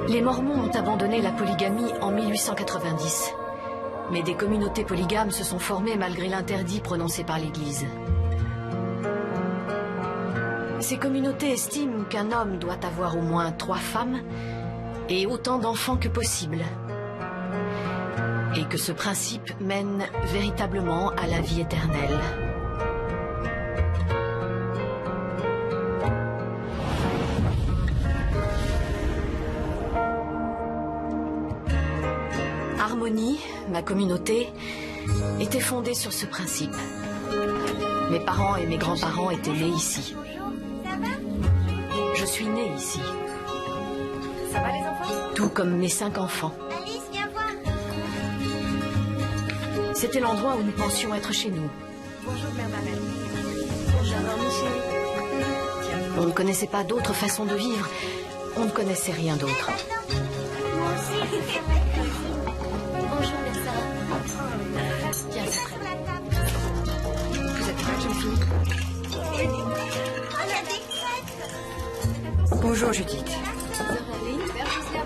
Les Mormons ont abandonné la polygamie en 1890. Mais des communautés polygames se sont formées malgré l'interdit prononcé par l'Église. Ces communautés estiment qu'un homme doit avoir au moins 3 femmes et autant d'enfants que possible. Et que ce principe mène véritablement à la vie éternelle. Harmonie, ma communauté, était fondée sur ce principe. Mes parents et mes grands-parents étaient nés ici. Je suis née ici. Ça va les enfants? Tout comme mes 5 enfants. Alice, viens voir. C'était l'endroit où nous pensions être chez nous. Bonjour, mère Marlène. Bonjour, Michel. On ne connaissait pas d'autre façon de vivre. On ne connaissait rien d'autre. Moi aussi. Bonjour, mère Sarah. Tiens, c'est Sur prêt. la table. Vous êtes prête, jeune fille? Oh, il y a des crêpes. Bonjour, Judith.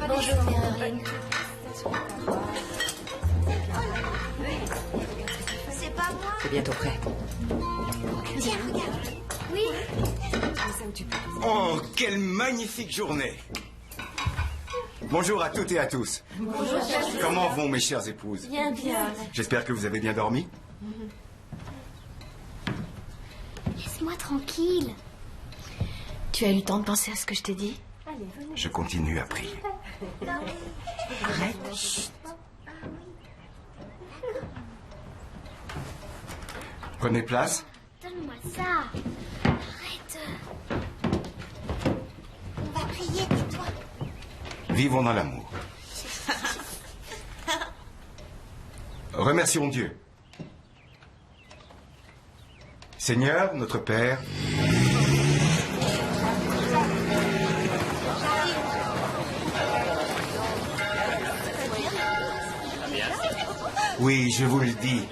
Bonjour, mère Arlene. C'est pas moi. C'est bientôt prêt. Tiens, regarde. Oui. Oh, quelle magnifique journée! Bonjour à toutes et à tous. Bonjour, Comment vont mes chères épouses? Bien, bien. J'espère que vous avez bien dormi. Laisse-moi tranquille. Tu as eu le temps de penser à ce que je t'ai dit? Je continue à prier. Arrête. Prenez place. Donne-moi ça. Arrête. On va prier, tais-toi. Vivons dans l'amour. Remercions Dieu. Seigneur, notre Père, oui, je vous le dis,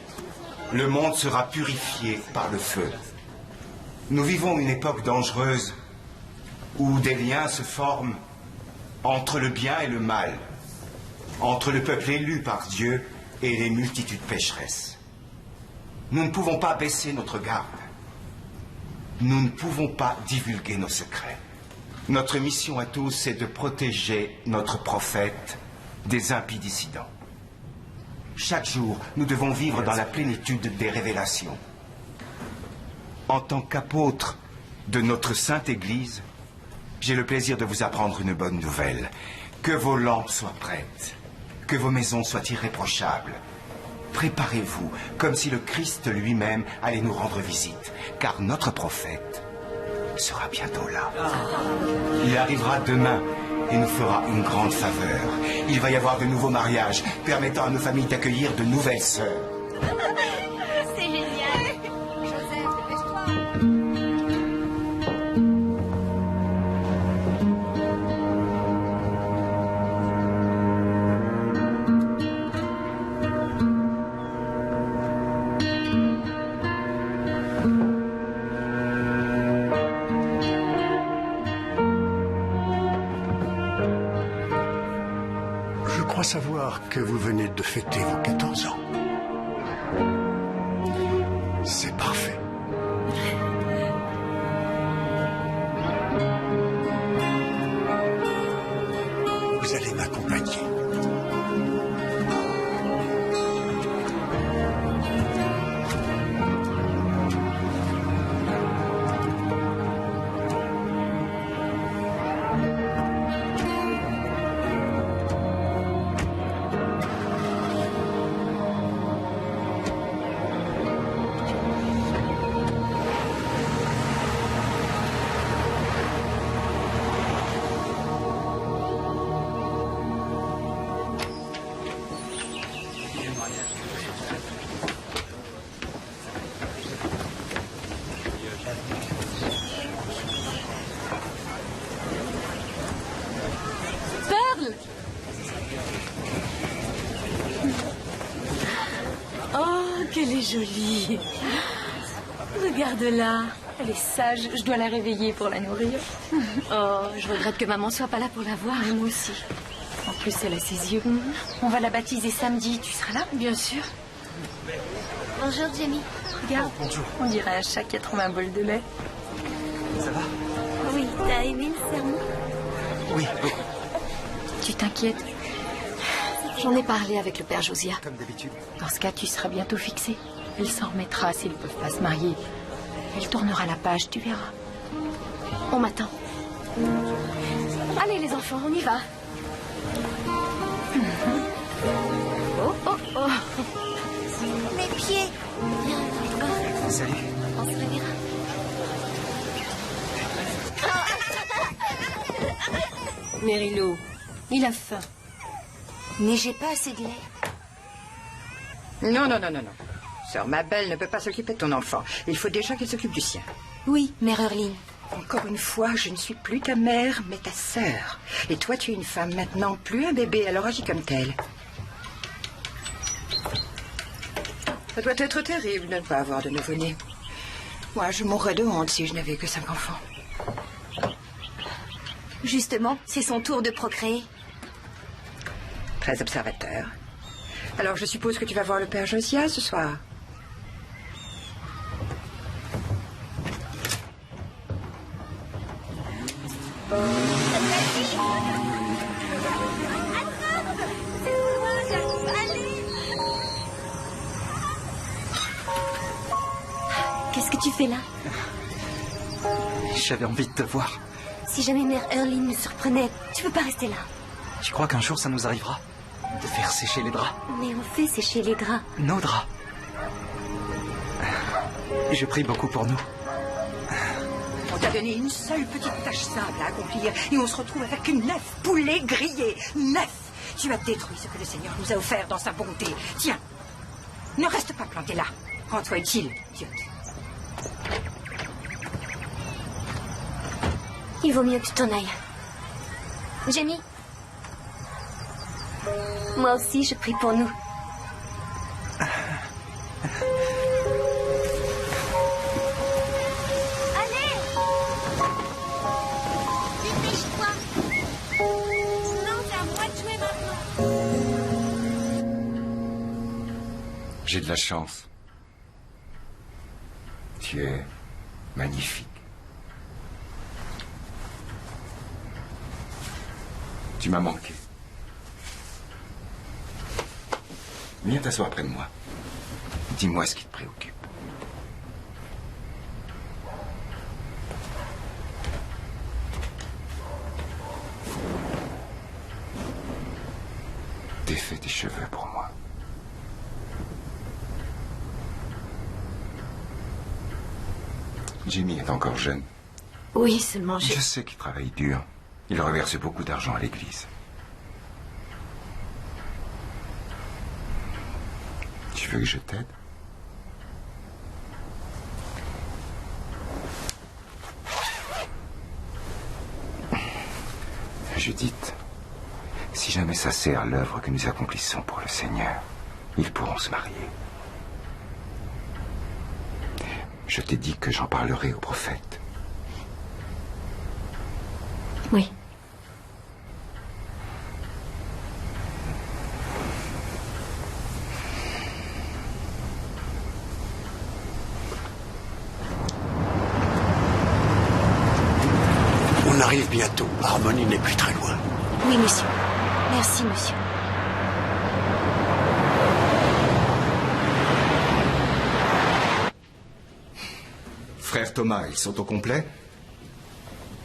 le monde sera purifié par le feu. Nous vivons une époque dangereuse où des liens se forment entre le bien et le mal, entre le peuple élu par Dieu et les multitudes pécheresses. Nous ne pouvons pas baisser notre garde. Nous ne pouvons pas divulguer nos secrets. Notre mission à tous, c'est de protéger notre prophète des impies dissidents. Chaque jour, nous devons vivre dans la plénitude des révélations. En tant qu'apôtre de notre Sainte Église, j'ai le plaisir de vous apprendre une bonne nouvelle. Que vos lampes soient prêtes, que vos maisons soient irréprochables. Préparez-vous comme si le Christ lui-même allait nous rendre visite, car notre prophète sera bientôt là. Il arrivera demain et nous fera une grande faveur. Il va y avoir de nouveaux mariages, permettant à nos familles d'accueillir de nouvelles sœurs. C'est génial. Joseph, dépêche-toi. Je crois savoir que vous venez de fêter vos 14 ans. C'est parfait. Vous allez m'accompagner. Oh, qu'elle est jolie. Regarde-la. Elle est sage. Je dois la réveiller pour la nourrir. Oh, je regrette que maman soit pas là pour la voir. Et moi aussi. En plus, elle a ses yeux. On va la baptiser samedi. Tu seras là? Bien sûr. Bonjour, Jamie. Regarde. Bonjour. On dirait un chat qui a trouvé un bol de lait. Ça va? Oui, t'as aimé le sermon? Oui, beaucoup. Tu t'inquiètes? J'en ai parlé avec le père Josiah. Comme d'habitude. Dans ce cas, tu seras bientôt fixé. Elle s'en remettra s'ils ne peuvent pas se marier. Elle tournera la page, tu verras. On m'attend. Allez les enfants, on y va. Oh, oh, oh. Mes pieds. Viens, Salut. on se réveillera. Mérilo, il a faim. Mais j'ai pas assez de lait. Non. Sœur Mabel ne peut pas s'occuper de ton enfant. Il faut déjà qu'elle s'occupe du sien. Oui, mère Erline. Encore une fois, je ne suis plus ta mère, mais ta sœur. Et toi, tu es une femme maintenant, plus un bébé, alors agis comme telle. Ça doit être terrible de ne pas avoir de nouveau-né. Moi, je mourrais de honte si je n'avais que 5 enfants. Justement, c'est son tour de procréer. Très observateur. Alors, je suppose que tu vas voir le père Josiah ce soir. Qu'est-ce que tu fais là? J'avais envie de te voir. Si jamais mère Erline nous surprenait, tu peux pas rester là. Tu crois qu'un jour ça nous arrivera? De faire sécher les draps? Mais on fait sécher les draps. Nos draps. Je prie beaucoup pour nous. On t'a donné une seule petite tâche simple à accomplir et on se retrouve avec 9 poulets grillés. 9! Tu as détruit ce que le Seigneur nous a offert dans sa bonté. Tiens, ne reste pas planté là. Rends-toi utile, idiote. Il vaut mieux que tu t'en ailles. Jamie. Moi aussi, je prie pour nous. Allez! Dépêche-toi! Sinon, c'est à moi de jouer maintenant. J'ai de la chance. Tu es magnifique. Tu m'as manqué. Viens t'asseoir près de moi. Dis-moi ce qui te préoccupe. Défais tes cheveux pour moi. Jimmy est encore jeune. Oui, seulement Je sais qu'il travaille dur. Il reverse beaucoup d'argent à l'église. Tu veux que je t'aide? Judith, si jamais ça sert l'œuvre que nous accomplissons pour le Seigneur, ils pourront se marier. Je t'ai dit que j'en parlerai au prophète. Oui. On arrive bientôt. Harmonie n'est plus très loin. Oui, monsieur. Merci, monsieur. Frère Thomas, ils sont au complet?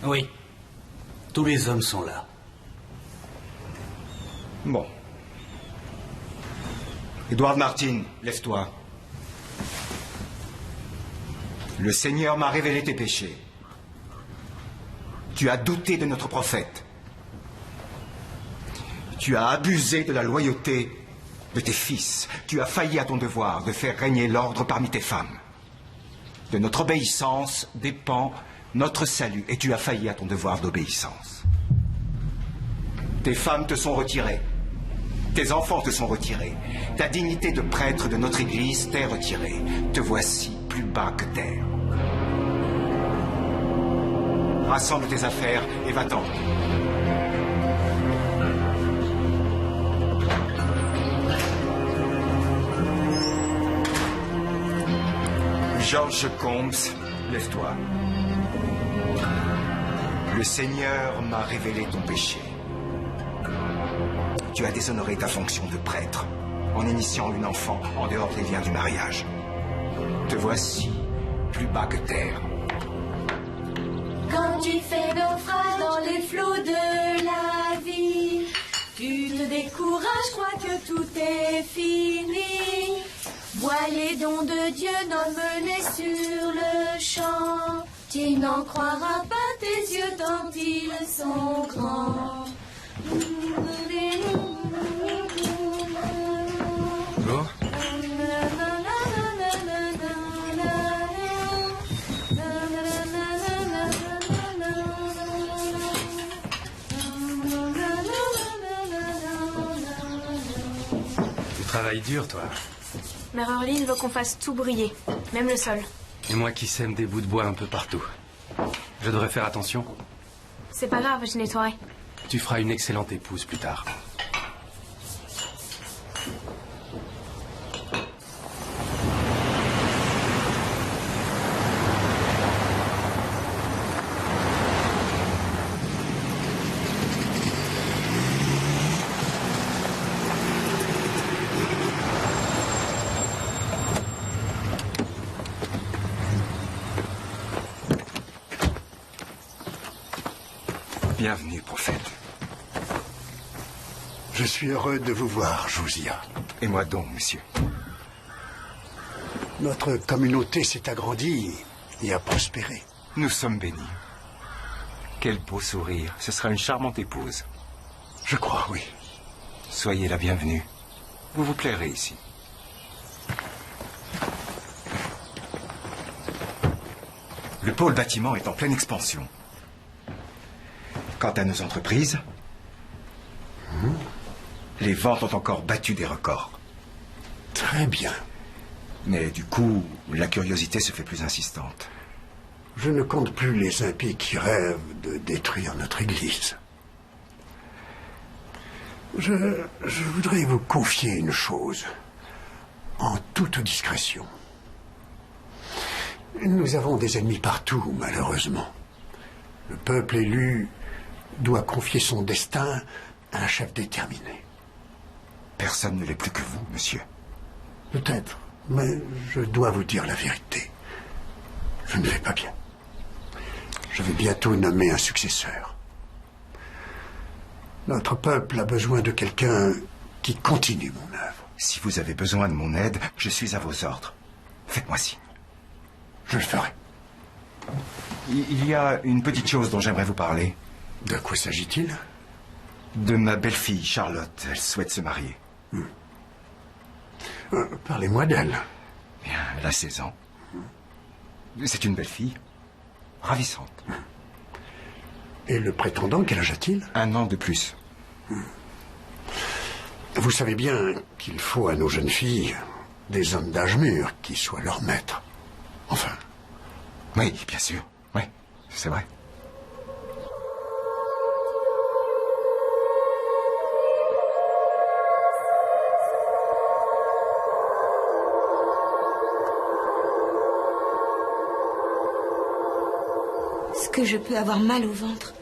Oui. Tous les hommes sont là. Bon. Édouard Martin, lève-toi. Le Seigneur m'a révélé tes péchés. Tu as douté de notre prophète. Tu as abusé de la loyauté de tes fils. Tu as failli à ton devoir de faire régner l'ordre parmi tes femmes. De notre obéissance dépend notre salut, et tu as failli à ton devoir d'obéissance. Tes femmes te sont retirées. Tes enfants te sont retirés. Ta dignité de prêtre de notre Église t'est retirée. Te voici plus bas que terre. Rassemble tes affaires et va-t'en. George Combs, lève-toi. Le Seigneur m'a révélé ton péché. Tu as déshonoré ta fonction de prêtre en initiant une enfant en dehors des liens du mariage. Te voici plus bas que terre. Quand tu fais naufrage dans les flots de la vie, tu te décourages, crois que tout est fini. Vois les dons de Dieu, nomme-les sur le champ. Tu n'en croiras pas tes yeux tant ils sont grands. Bon. Tu travailles dur, toi. Mère Orline veut qu'on fasse tout briller, même le sol. Et moi qui sème des bouts de bois un peu partout. Je devrais faire attention. C'est pas grave, je nettoierai. Tu feras une excellente épouse plus tard. Bienvenue, prophète. Je suis heureux de vous voir, Josiah. Et moi donc, monsieur. Notre communauté s'est agrandie et a prospéré. Nous sommes bénis. Quel beau sourire. Ce sera une charmante épouse. Je crois, oui. Soyez la bienvenue. Vous vous plairez ici. Le pôle bâtiment est en pleine expansion. Quant à nos entreprises, les ventes ont encore battu des records. Très bien. Mais du coup, la curiosité se fait plus insistante. Je ne compte plus les impies qui rêvent de détruire notre Église. Je voudrais vous confier une chose, en toute discrétion. Nous avons des ennemis partout, malheureusement. Le peuple élu doit confier son destin à un chef déterminé. Personne ne l'est plus que vous, monsieur. Peut-être, mais je dois vous dire la vérité. Je ne vais pas bien. Je vais bientôt nommer un successeur. Notre peuple a besoin de quelqu'un qui continue mon œuvre. Si vous avez besoin de mon aide, je suis à vos ordres. Faites-moi signe. Je le ferai. Il y a une petite chose dont j'aimerais vous parler. De quoi s'agit-il? De ma belle-fille, Charlotte. Elle souhaite se marier. Parlez-moi d'elle. Bien, elle a 16 ans. C'est une belle fille. Ravissante. Et le prétendant, quel âge a-t-il? 1 an de plus. Vous savez bien qu'il faut à nos jeunes filles des hommes d'âge mûr qui soient leurs maîtres. Enfin. Oui, bien sûr. Oui, c'est vrai. Est-ce que je peux avoir mal au ventre?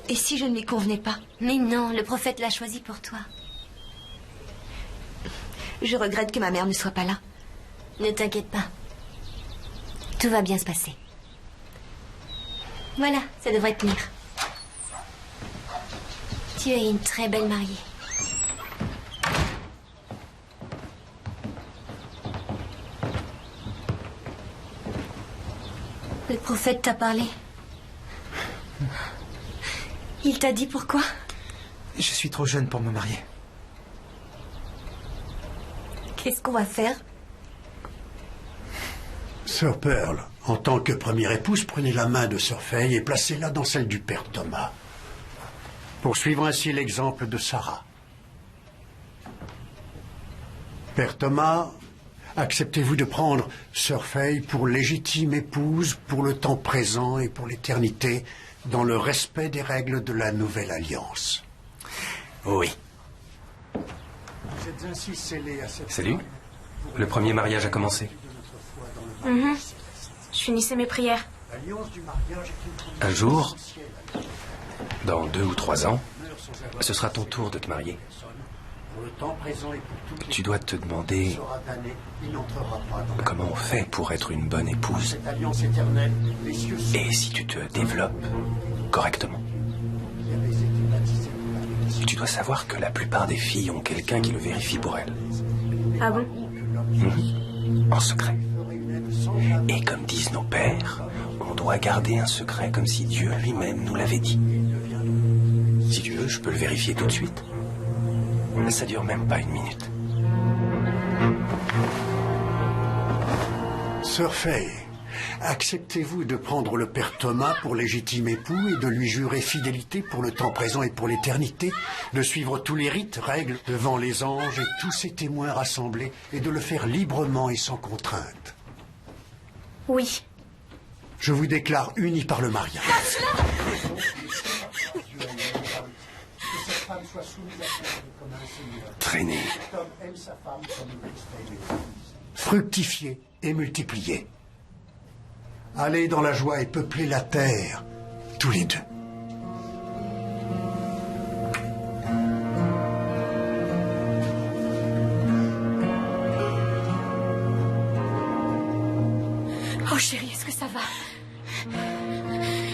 Et si je ne lui convenais pas? Mais non, le prophète l'a choisi pour toi. Je regrette que ma mère ne soit pas là. Ne t'inquiète pas. Tout va bien se passer. Voilà, ça devrait tenir. Tu es une très belle mariée. Le prophète t'a parlé. Il t'a dit pourquoi? Je suis trop jeune pour me marier. Qu'est-ce qu'on va faire? Sœur Pearl, en tant que première épouse, prenez la main de Sœur Fay et placez-la dans celle du père Thomas. Pour suivre ainsi l'exemple de Sarah. Père Thomas, acceptez-vous de prendre Sœur Fay pour légitime épouse pour le temps présent et pour l'éternité, dans le respect des règles de la Nouvelle Alliance? Oui. Vous êtes ainsi scellés à cette Salut. Le premier mariage a commencé. Je finissais mes prières. Un jour, dans 2 ou 3 ans, ce sera ton tour de te marier. Tu dois te demander comment on fait pour être une bonne épouse. Et si tu te développes correctement. Tu dois savoir que la plupart des filles ont quelqu'un qui le vérifie pour elles. Ah bon? En secret. Et comme disent nos pères, on doit garder un secret comme si Dieu lui-même nous l'avait dit. Si tu veux, je peux le vérifier tout de suite. Ça dure même pas 1 minute. Sœur Fay, acceptez-vous de prendre le Père Thomas pour légitime époux et de lui jurer fidélité pour le temps présent et pour l'éternité, de suivre tous les rites, règles devant les anges et tous ces témoins rassemblés, et de le faire librement et sans contrainte? Oui. Je vous déclare unis par le mariage. Traînez. Fructifiez et multipliez. Allez dans la joie et peuplez la terre, tous les deux. Oh chérie, est-ce que ça va?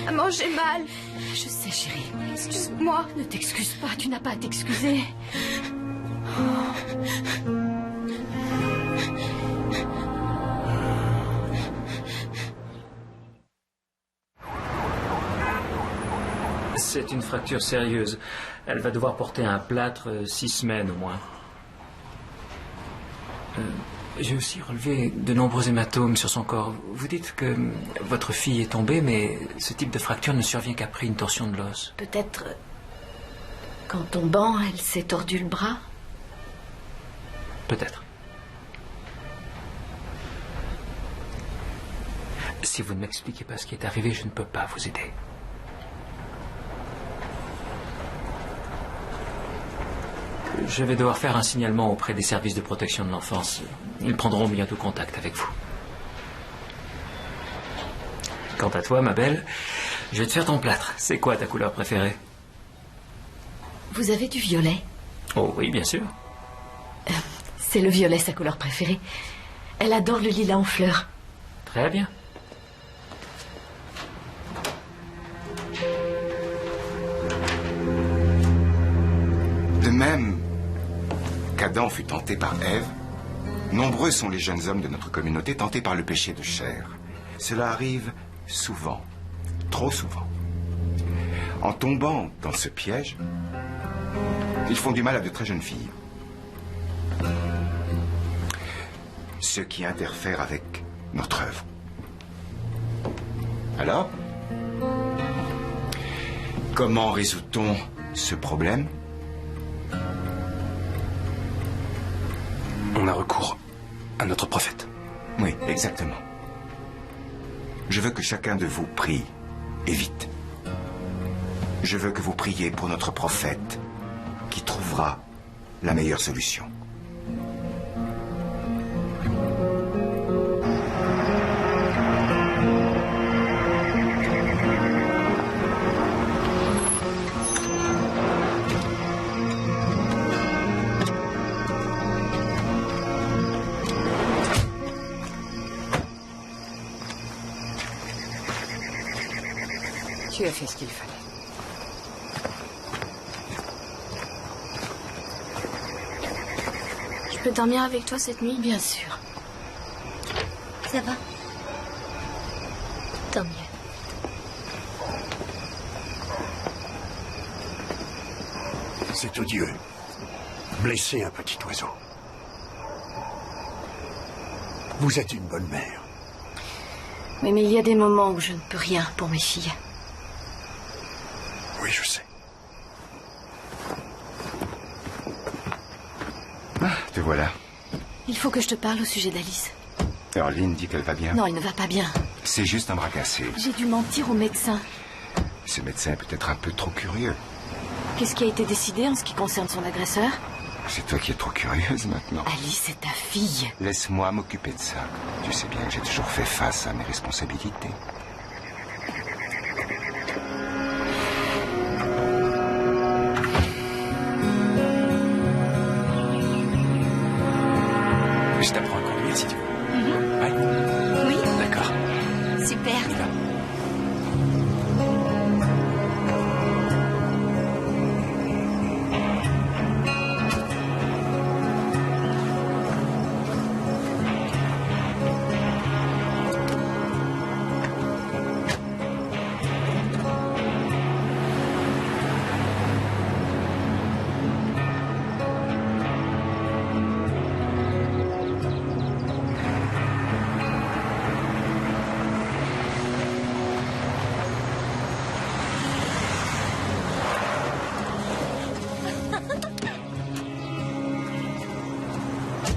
Maman, j'ai mal. Je sais, chérie. Excuse-moi. Ne t'excuse pas, tu n'as pas à t'excuser. C'est une fracture sérieuse. Elle va devoir porter un plâtre 6 semaines au moins. J'ai aussi relevé de nombreux hématomes sur son corps. Vous dites que votre fille est tombée, mais ce type de fracture ne survient qu'après une torsion de l'os. Peut-être qu'en tombant, elle s'est tordu le bras. Peut-être. Si vous ne m'expliquez pas ce qui est arrivé, je ne peux pas vous aider. Je vais devoir faire un signalement auprès des services de protection de l'enfance. Ils prendront bientôt contact avec vous. Quant à toi, ma belle, je vais te faire ton plâtre. C'est quoi ta couleur préférée? Vous avez du violet? Oh oui, bien sûr. C'est le violet, sa couleur préférée. Elle adore le lilas en fleurs. Très bien. De même qu'Adam fut tenté par Ève, nombreux sont les jeunes hommes de notre communauté tentés par le péché de chair. Cela arrive souvent, trop souvent. En tombant dans ce piège, ils font du mal à de très jeunes filles. Ce qui interfère avec notre œuvre. Alors, comment résout-on ce problème? On a recours à notre prophète. Oui, exactement. Je veux que chacun de vous prie, et vite. Je veux que vous priez pour notre prophète, qui trouvera la meilleure solution. Tu as fait ce qu'il fallait. Je peux dormir avec toi cette nuit? Bien sûr. Ça va? Tant mieux. C'est odieux. Blesser un petit oiseau. Vous êtes une bonne mère. Oui, mais il y a des moments où je ne peux rien pour mes filles. Oui, je sais. Ah, te voilà. Il faut que je te parle au sujet d'Alice. Earline dit qu'elle va bien. Non, elle ne va pas bien. C'est juste un bras cassé. J'ai dû mentir au médecin. Ce médecin est peut-être un peu trop curieux. Qu'est-ce qui a été décidé en ce qui concerne son agresseur? C'est toi qui es trop curieuse maintenant. Alice est ta fille. Laisse-moi m'occuper de ça. Tu sais bien que j'ai toujours fait face à mes responsabilités. Je t'apprends à conduire si tu veux. Ouais. Oui, D'accord. super. On y va.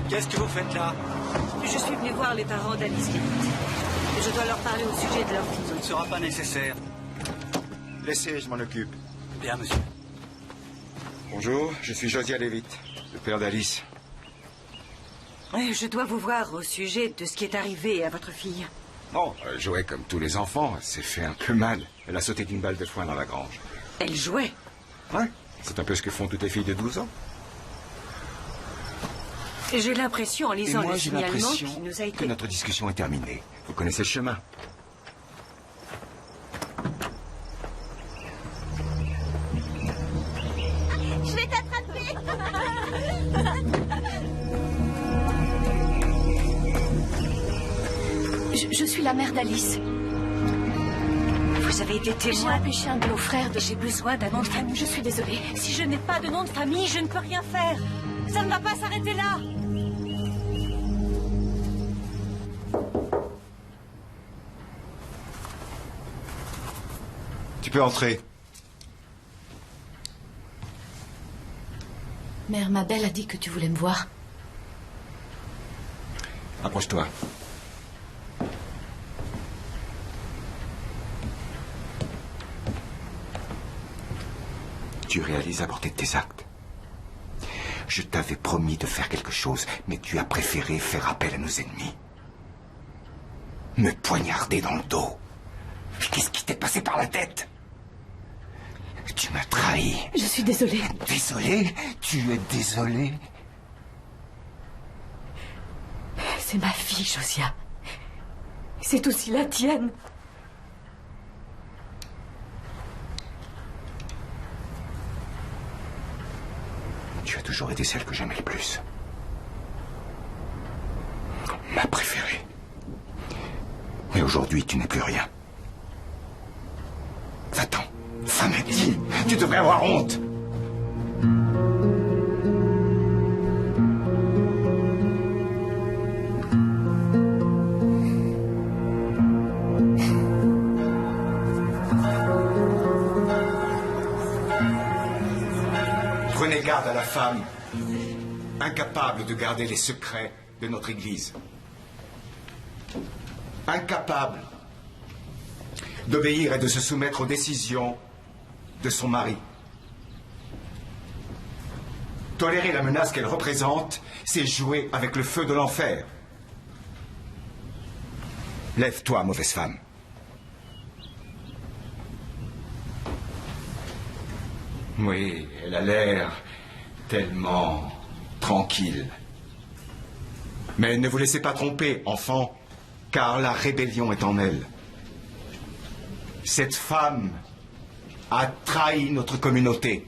Qu'est-ce que vous faites là? Je suis venu voir les parents d'Alice Guérit. Je dois leur parler au sujet de leur fille. Ce ne sera pas nécessaire. Laissez, je m'en occupe. Bien, monsieur. Bonjour, je suis Josiah Levitt, le père d'Alice. Je dois vous voir au sujet de ce qui est arrivé à votre fille. Bon, elle jouait comme tous les enfants. Elle s'est fait un peu mal. Elle a sauté d'une balle de foin dans la grange. Elle jouait? Ouais, c'est un peu ce que font toutes les filles de 12 ans. J'ai l'impression, en lisant moi, le j'ai signalement, l'impression qui nous a été... que notre discussion est terminée. Vous connaissez le chemin. Je vais t'attraper. Je suis la mère d'Alice. Vous avez été J'ai témoin. empêché un de nos frères de... J'ai besoin d'un nom de famille. Je suis désolée. Si je n'ai pas de nom de famille, je ne peux rien faire. Ça ne va pas s'arrêter là. Tu peux entrer. Mère Mabel a dit que tu voulais me voir. Approche-toi. Tu réalises la portée de tes actes. Je t'avais promis de faire quelque chose, mais tu as préféré faire appel à nos ennemis. Me poignarder dans le dos. Qu'est-ce qui t'est passé par la tête? Tu m'as trahi. Je suis désolée. Désolé? Tu es désolé? C'est ma fille, Josiah. C'est aussi la tienne. Tu as toujours été celle que j'aimais le plus. Ma préférée. Mais aujourd'hui, tu n'es plus rien. Va-t'en. Femme indigne. Tu devrais avoir honte. Prenez garde à la femme, incapable de garder les secrets de notre Église. Incapable d'obéir et de se soumettre aux décisions de son mari. Tolérer la menace qu'elle représente, c'est jouer avec le feu de l'enfer. Lève-toi, mauvaise femme. Oui, elle a l'air tellement tranquille. Mais ne vous laissez pas tromper, enfant, car la rébellion est en elle. Cette femme a trahi notre communauté.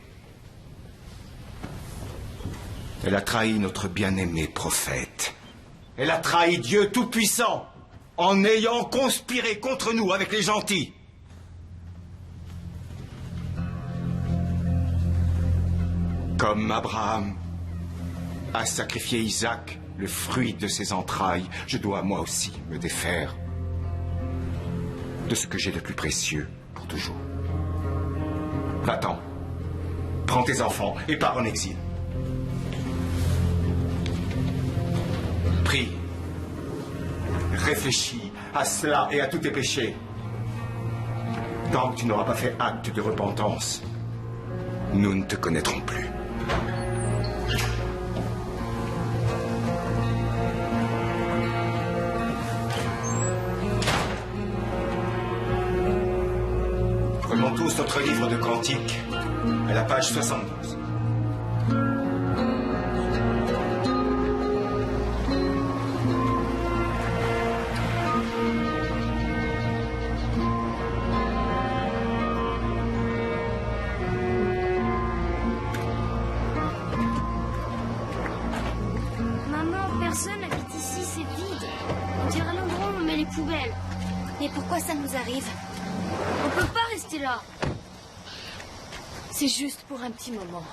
Elle a trahi notre bien-aimé prophète. Elle a trahi Dieu Tout-Puissant en ayant conspiré contre nous avec les gentils. Comme Abraham a sacrifié Isaac, le fruit de ses entrailles, je dois moi aussi me défaire de ce que j'ai de plus précieux pour toujours. Va-t'en, prends tes enfants et pars en exil. prie, réfléchis à cela et à tous tes péchés. Tant que tu n'auras pas fait acte de repentance, nous ne te connaîtrons plus. Prenons tous notre livre de cantiques, à la page 72. Mais pourquoi ça nous arrive? On peut pas rester là. C'est juste pour un petit moment.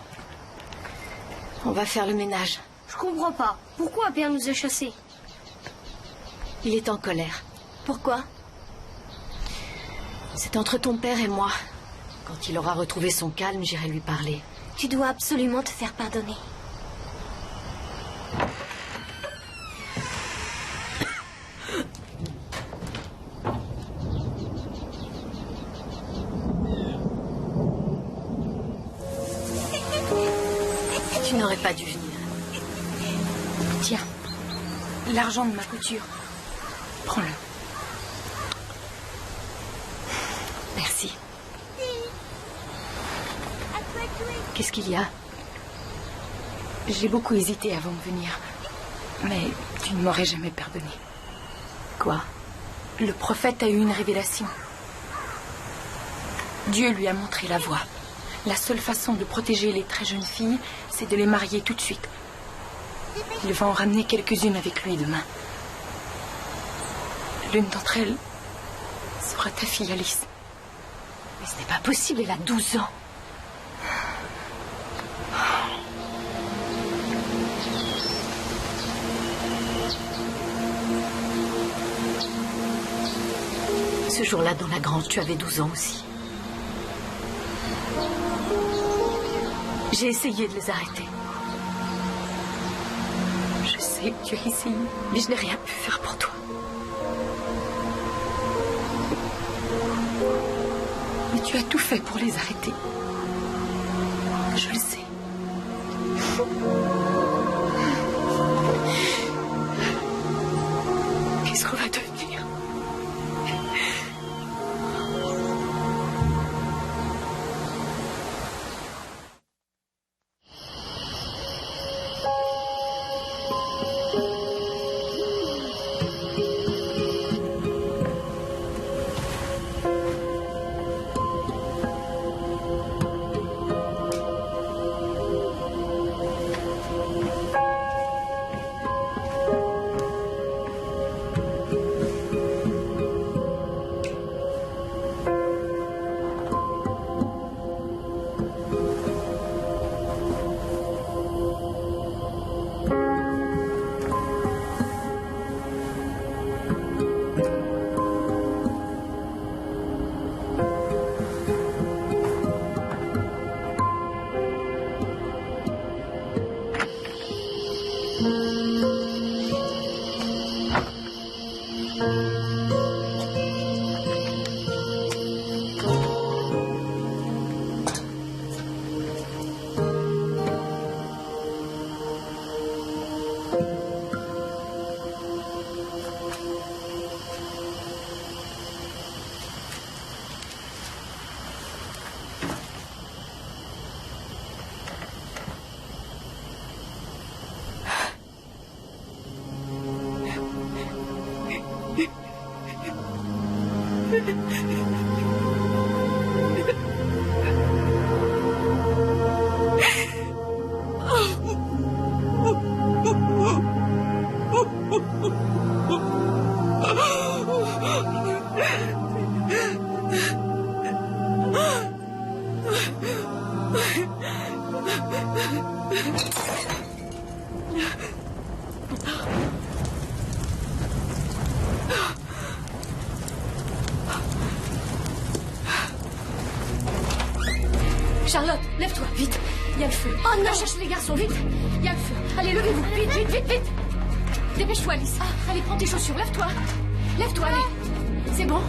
On va faire le ménage. Je comprends pas. Pourquoi Père nous a chassés? Il est en colère. Pourquoi? C'est entre ton père et moi. Quand il aura retrouvé son calme, j'irai lui parler. Tu dois absolument te faire pardonner. Tu n'aurais pas dû venir. Tiens, l'argent de ma couture. Prends-le. Merci. Qu'est-ce qu'il y a? J'ai beaucoup hésité avant de venir. Mais tu ne m'aurais jamais pardonné. Quoi? Le prophète a eu une révélation. Dieu lui a montré la voie. La seule façon de protéger les très jeunes filles, c'est de les marier tout de suite. Il va en ramener quelques-unes avec lui demain. L'une d'entre elles sera ta fille Alice. Mais ce n'est pas possible, elle a 12 ans. Ce jour-là, dans la grange, tu avais 12 ans aussi. J'ai essayé de les arrêter. Je sais que tu as essayé, mais je n'ai rien pu faire pour toi. Mais tu as tout fait pour les arrêter. Je le sais. Qu'est-ce qu'on va devenir? Charlotte, lève-toi, vite. Il y a le feu. Oh non! Cherche les garçons, vite. Il y a le feu. Allez, levez-vous. Vite, vite, vite, vite. Dépêche-toi, Alice. Allez, prends tes chaussures. Lève-toi. Lève-toi, allez. C'est bon?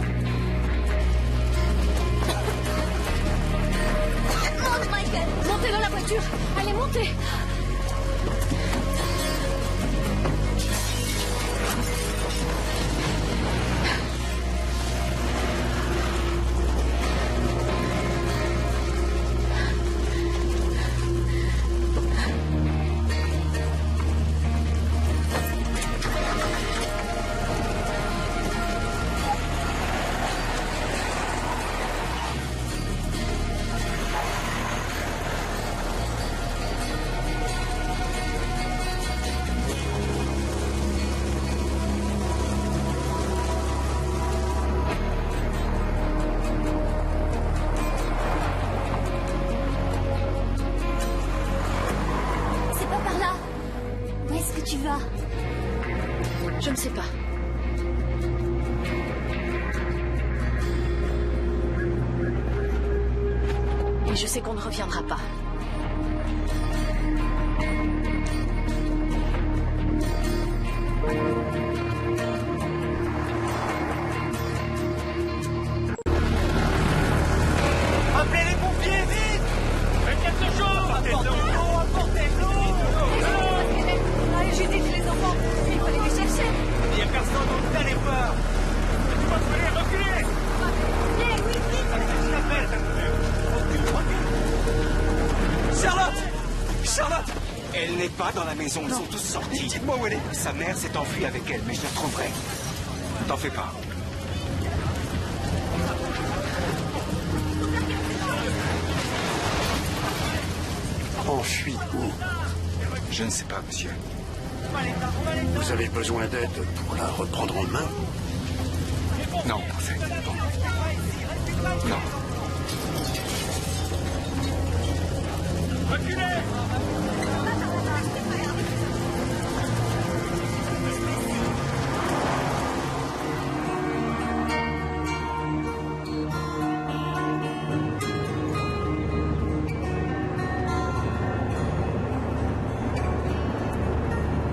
Monte, Michael. Montez dans la voiture. Allez, montez. Je ne sais pas. Et je sais qu'on ne reviendra pas. Appelez les pompiers, vite! Faites quelque chose! Apportez de l'eau! Apportez de l'eau! Allez, j'ai dit que les enfants, il fallait les chercher. Il n'y a personne, donc n'allez pas! Tu vas falloir reculer! Allez, oui, vite! Je l'appelle! Recule! Charlotte! Charlotte! Elle n'est pas dans la maison, ils sont tous sortis. Dites-moi où elle est. Sa mère s'est enfuie avec elle, mais je la retrouverai. T'en fais pas. Enfui où? Je ne sais pas, monsieur. Vous avez besoin d'aide pour la reprendre en main? Non, en fait. Non. Reculez!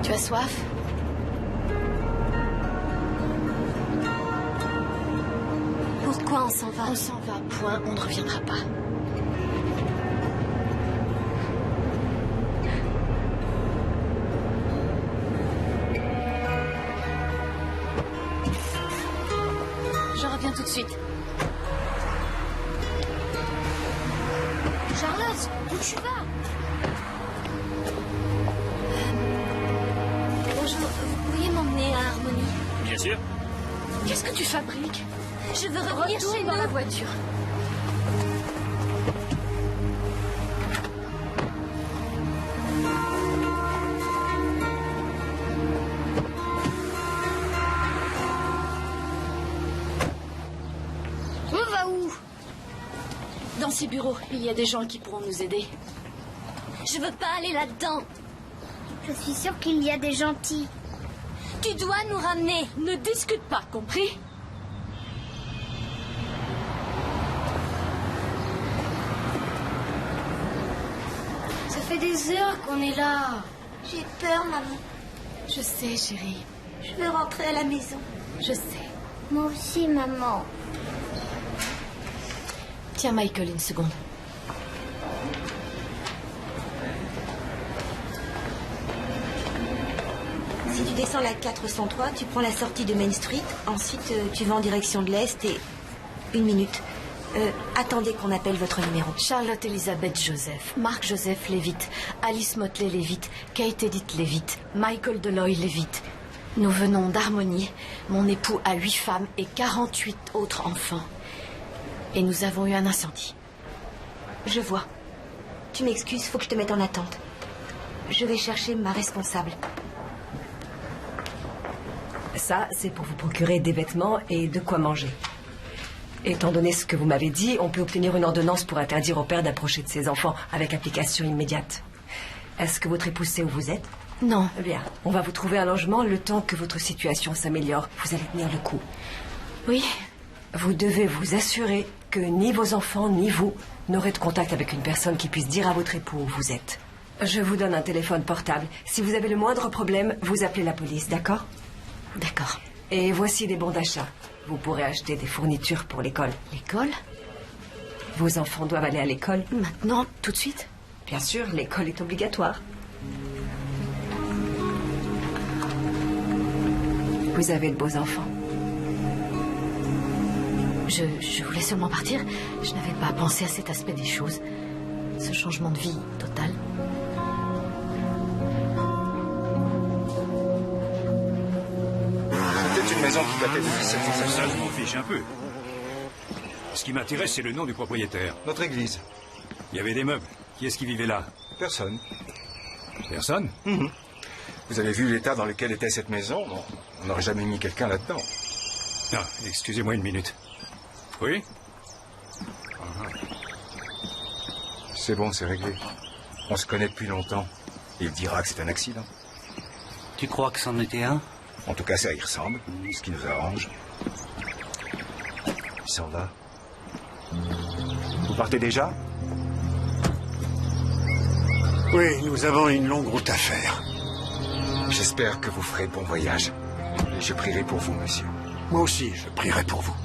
Tu as soif? Pourquoi on s'en va? On s'en va, point, on ne reviendra pas. Je reviens tout de suite. Charlotte, où tu vas? Bonjour, vous pourriez m'emmener à Harmonie? Bien sûr. Qu'est-ce que tu fabriques? Je veux revenir Retourne chez dans nous. la voiture. On va où? Dans ces bureaux, il y a des gens qui pourront nous aider. Je veux pas aller là-dedans. Je suis sûre qu'il y a des gentils. Tu dois nous ramener. Ne discute pas, compris? Ça fait des heures qu'on est là. J'ai peur, maman. Je sais, chérie. Je veux rentrer à la maison. Je sais. Moi aussi, maman. Tiens, Michael, une seconde. Si tu descends la 403, tu prends la sortie de Main Street. Ensuite, tu vas en direction de l'Est et... Une minute. Attendez qu'on appelle votre numéro. Charlotte Elizabeth Joseph, Mark Joseph Levitt, Alice Motley Levitt, Kate Edith Levitt, Michael Deloy Levitt. Nous venons d'Harmonie. Mon époux a 8 femmes et 48 autres enfants. Et nous avons eu un incendie. Je vois. Tu m'excuses, faut que je te mette en attente. Je vais chercher ma responsable. Ça, c'est pour vous procurer des vêtements et de quoi manger. Étant donné ce que vous m'avez dit, on peut obtenir une ordonnance pour interdire au père d'approcher de ses enfants avec application immédiate. Est-ce que votre épouse sait où vous êtes? Non. Bien, on va vous trouver un logement le temps que votre situation s'améliore. Vous allez tenir le coup. Oui. Vous devez vous assurer que ni vos enfants ni vous n'aurez de contact avec une personne qui puisse dire à votre époux où vous êtes. Je vous donne un téléphone portable. Si vous avez le moindre problème, vous appelez la police, d'accord? D'accord. Et voici des bons d'achat. Vous pourrez acheter des fournitures pour l'école. L'école? Vos enfants doivent aller à l'école. Maintenant, tout de suite? Bien sûr, l'école est obligatoire. Vous avez de beaux enfants. Je voulais seulement partir. Je n'avais pas pensé à cet aspect des choses. Ce changement de vie total. C'était une maison qui datait de 1760. Ça, je m'en fiche un peu. Ce qui m'intéresse, c'est le nom du propriétaire. Notre église. Il y avait des meubles. Qui est-ce qui vivait là? Personne. Personne? Vous avez vu l'état dans lequel était cette maison? On n'aurait jamais mis quelqu'un là-dedans. Ah, excusez-moi une minute. Oui? C'est bon, c'est réglé. On se connaît depuis longtemps. Il dira que c'est un accident. Tu crois que c'en était un? En tout cas, ça y ressemble. Ce qui nous arrange. Il s'en va. Vous partez déjà? Oui, nous avons une longue route à faire. J'espère que vous ferez bon voyage. Je prierai pour vous, monsieur. Moi aussi, je prierai pour vous.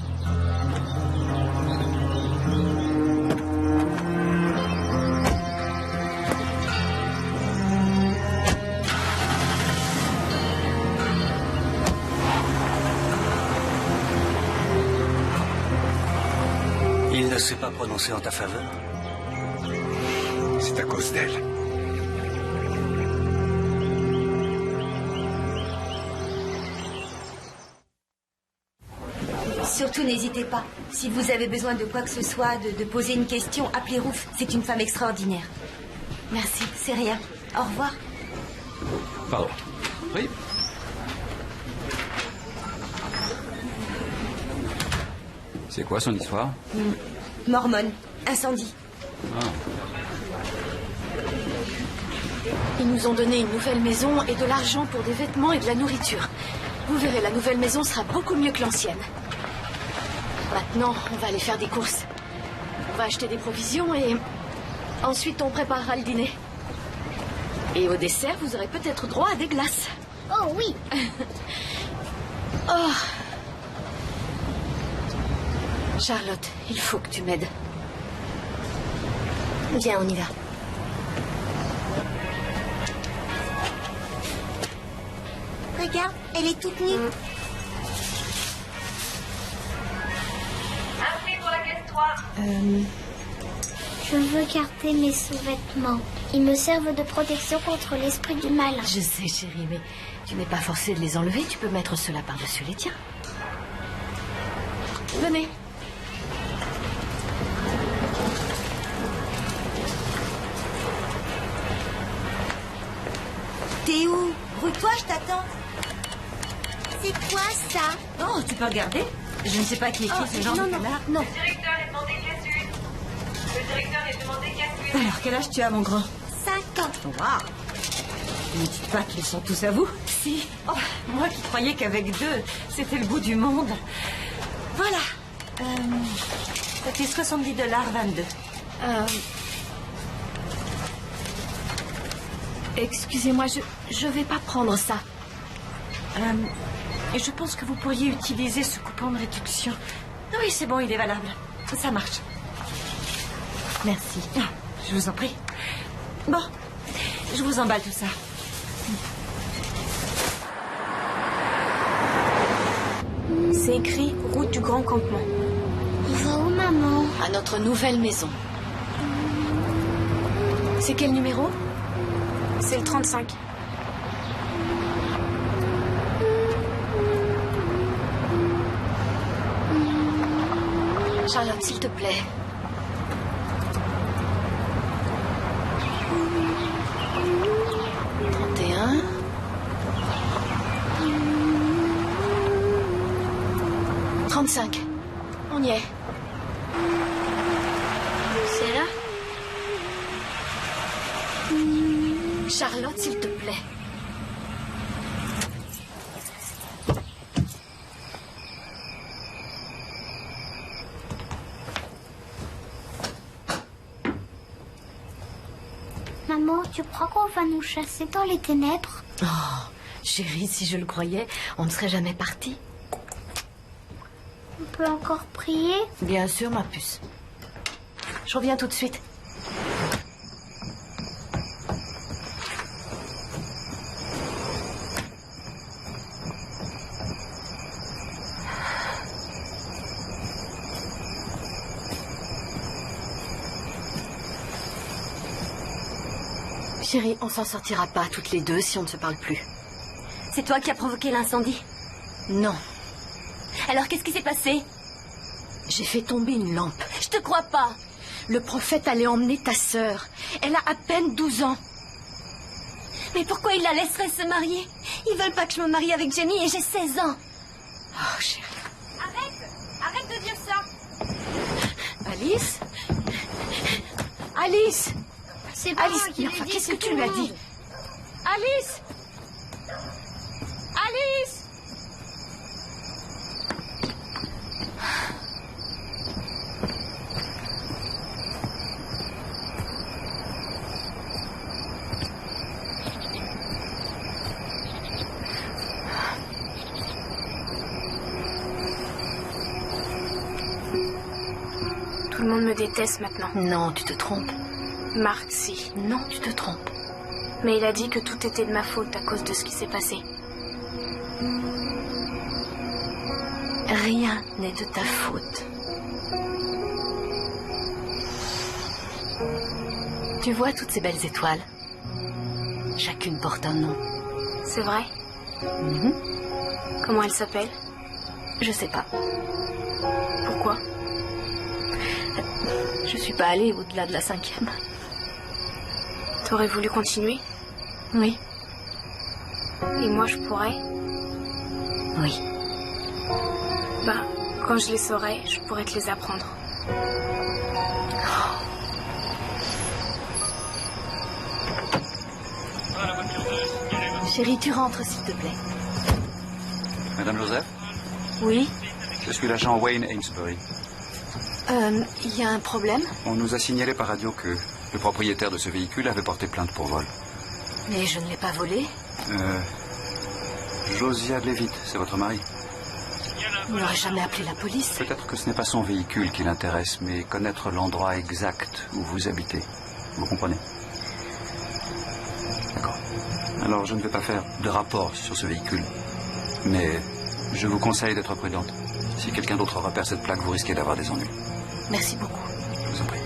Il ne s'est pas prononcé en ta faveur? C'est à cause d'elle. Surtout n'hésitez pas. Si vous avez besoin de quoi que ce soit, de poser une question, appelez Ruth. C'est une femme extraordinaire. Merci, c'est rien. Au revoir. Pardon. Oui. C'est quoi son histoire? Mormone. Incendie. Ah. Ils nous ont donné une nouvelle maison et de l'argent pour des vêtements et de la nourriture. Vous verrez, la nouvelle maison sera beaucoup mieux que l'ancienne. Maintenant, on va aller faire des courses. On va acheter des provisions et ensuite on préparera le dîner. Et au dessert, vous aurez peut-être droit à des glaces. Oh oui. Oh. Charlotte, il faut que tu m'aides. Viens, on y va. Regarde, elle est toute nue. Inscris-toi à caisse 3. Je veux garder mes sous-vêtements. Ils me servent de protection contre l'esprit du mal. Je sais, chérie, mais tu n'es pas forcée de les enlever. Tu peux mettre cela par-dessus les tiens. Venez. T'es où? Roule-toi, je t'attends. C'est quoi ça? Oh, tu peux regarder? Je ne sais pas qui écrit ce genre de canard. Non. Le directeur est demandé casse une. Le directeur est demandé casse une. Alors, quel âge tu as, mon grand? 5 ans. Waouh! Ne dites pas qu'ils sont tous à vous. Si. Oh, moi qui croyais qu'avec 2, c'était le bout du monde. Voilà. Ça fait $70, 22. Excusez-moi, je vais pas prendre ça. Et je pense que vous pourriez utiliser ce coupon de réduction. Oui, c'est bon, il est valable. Ça marche. Merci. Je vous en prie. Bon, je vous emballe tout ça. C'est écrit route du Grand Campement. On va où, maman? À notre nouvelle maison. C'est quel numéro? C'est le 35. Charlotte, s'il te plaît. « 35. On y est. C'est là? Charlotte, s'il te plaît. Maman, Maman, tu crois qu'on va nous chasser dans les ténèbres? Oh, chérie, si je le croyais, on ne serait jamais parti. On peut encore prier? Bien sûr, ma puce. Je reviens tout de suite. Chérie, on s'en sortira pas toutes les deux si on ne se parle plus. C'est toi qui as provoqué l'incendie? Non. Alors qu'est-ce qui s'est passé? J'ai fait tomber une lampe. Je te crois pas. Le prophète allait emmener ta sœur. Elle a à peine 12 ans. Mais pourquoi ils la laisseraient se marier? Ils veulent pas que je me marie avec Jenny et j'ai 16 ans. Oh, chérie. Arrête de dire ça. Alice? Alice? C'est pas Alice, moi qui l'ai dit, qu'est-ce c'est que tu tout lui le as dit? monde. Alice? Alice? Tout le monde me déteste maintenant. Non, tu te trompes. Marc, si. Non, tu te trompes. Mais il a dit que tout était de ma faute à cause de ce qui s'est passé. Rien n'est de ta faute. Tu vois toutes ces belles étoiles? Chacune porte un nom. C'est vrai? Comment elle s'appelle? Je sais pas. Pourquoi? Je suis pas allée au-delà de la 5e. T'aurais voulu continuer? Oui. Et moi, je pourrais? Oui. Ben, quand je les saurai, je pourrais te les apprendre. Chérie, tu rentres, s'il te plaît. Madame Joseph, Oui? je suis l'agent Wayne Amesbury. Il y a un problème? On nous a signalé par radio que le propriétaire de ce véhicule avait porté plainte pour vol. Mais je ne l'ai pas volé. Josiah Levitt, c'est votre mari? On n'aurait jamais appelé la police. Peut-être que ce n'est pas son véhicule qui l'intéresse, mais connaître l'endroit exact où vous habitez. Vous comprenez? D'accord. Alors, je ne vais pas faire de rapport sur ce véhicule. Mais je vous conseille d'être prudente. Si quelqu'un d'autre repère cette plaque, vous risquez d'avoir des ennuis. Merci beaucoup. Je vous en prie.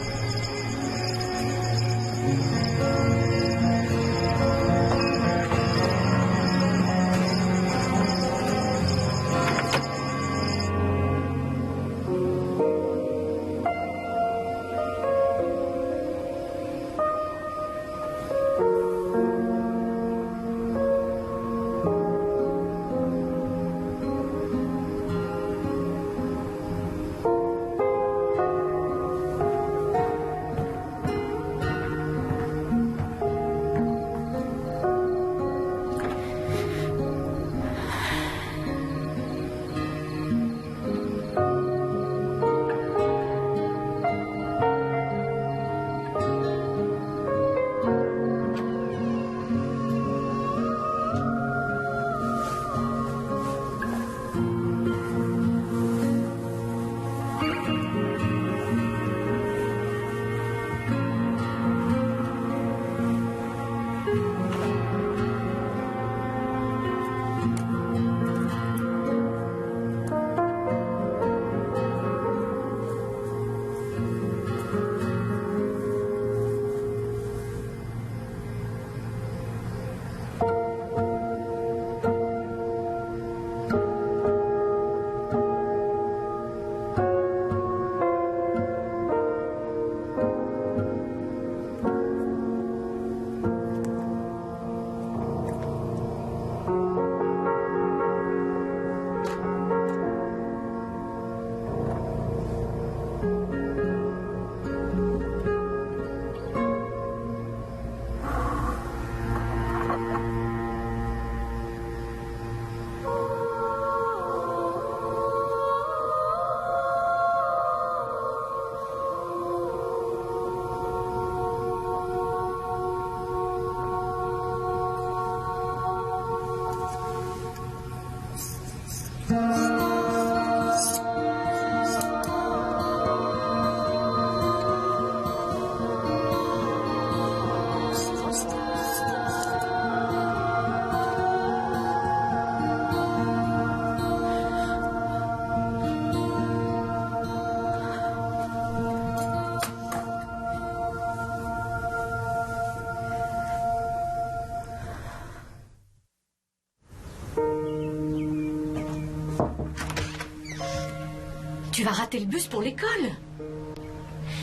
tu vas rater le bus pour l'école.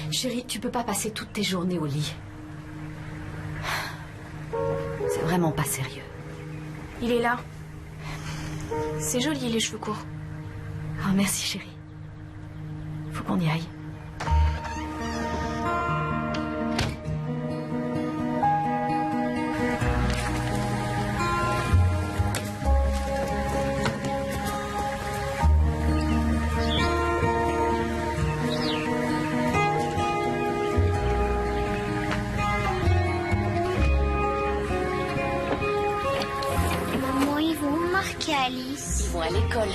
Chérie, tu peux pas passer toutes tes journées au lit. C'est vraiment pas sérieux. Il est là. C'est joli, les cheveux courts. Oh, merci, chérie. Faut qu'on y aille. Maman, ils vont où Marc et Alice? Ils vont à l'école.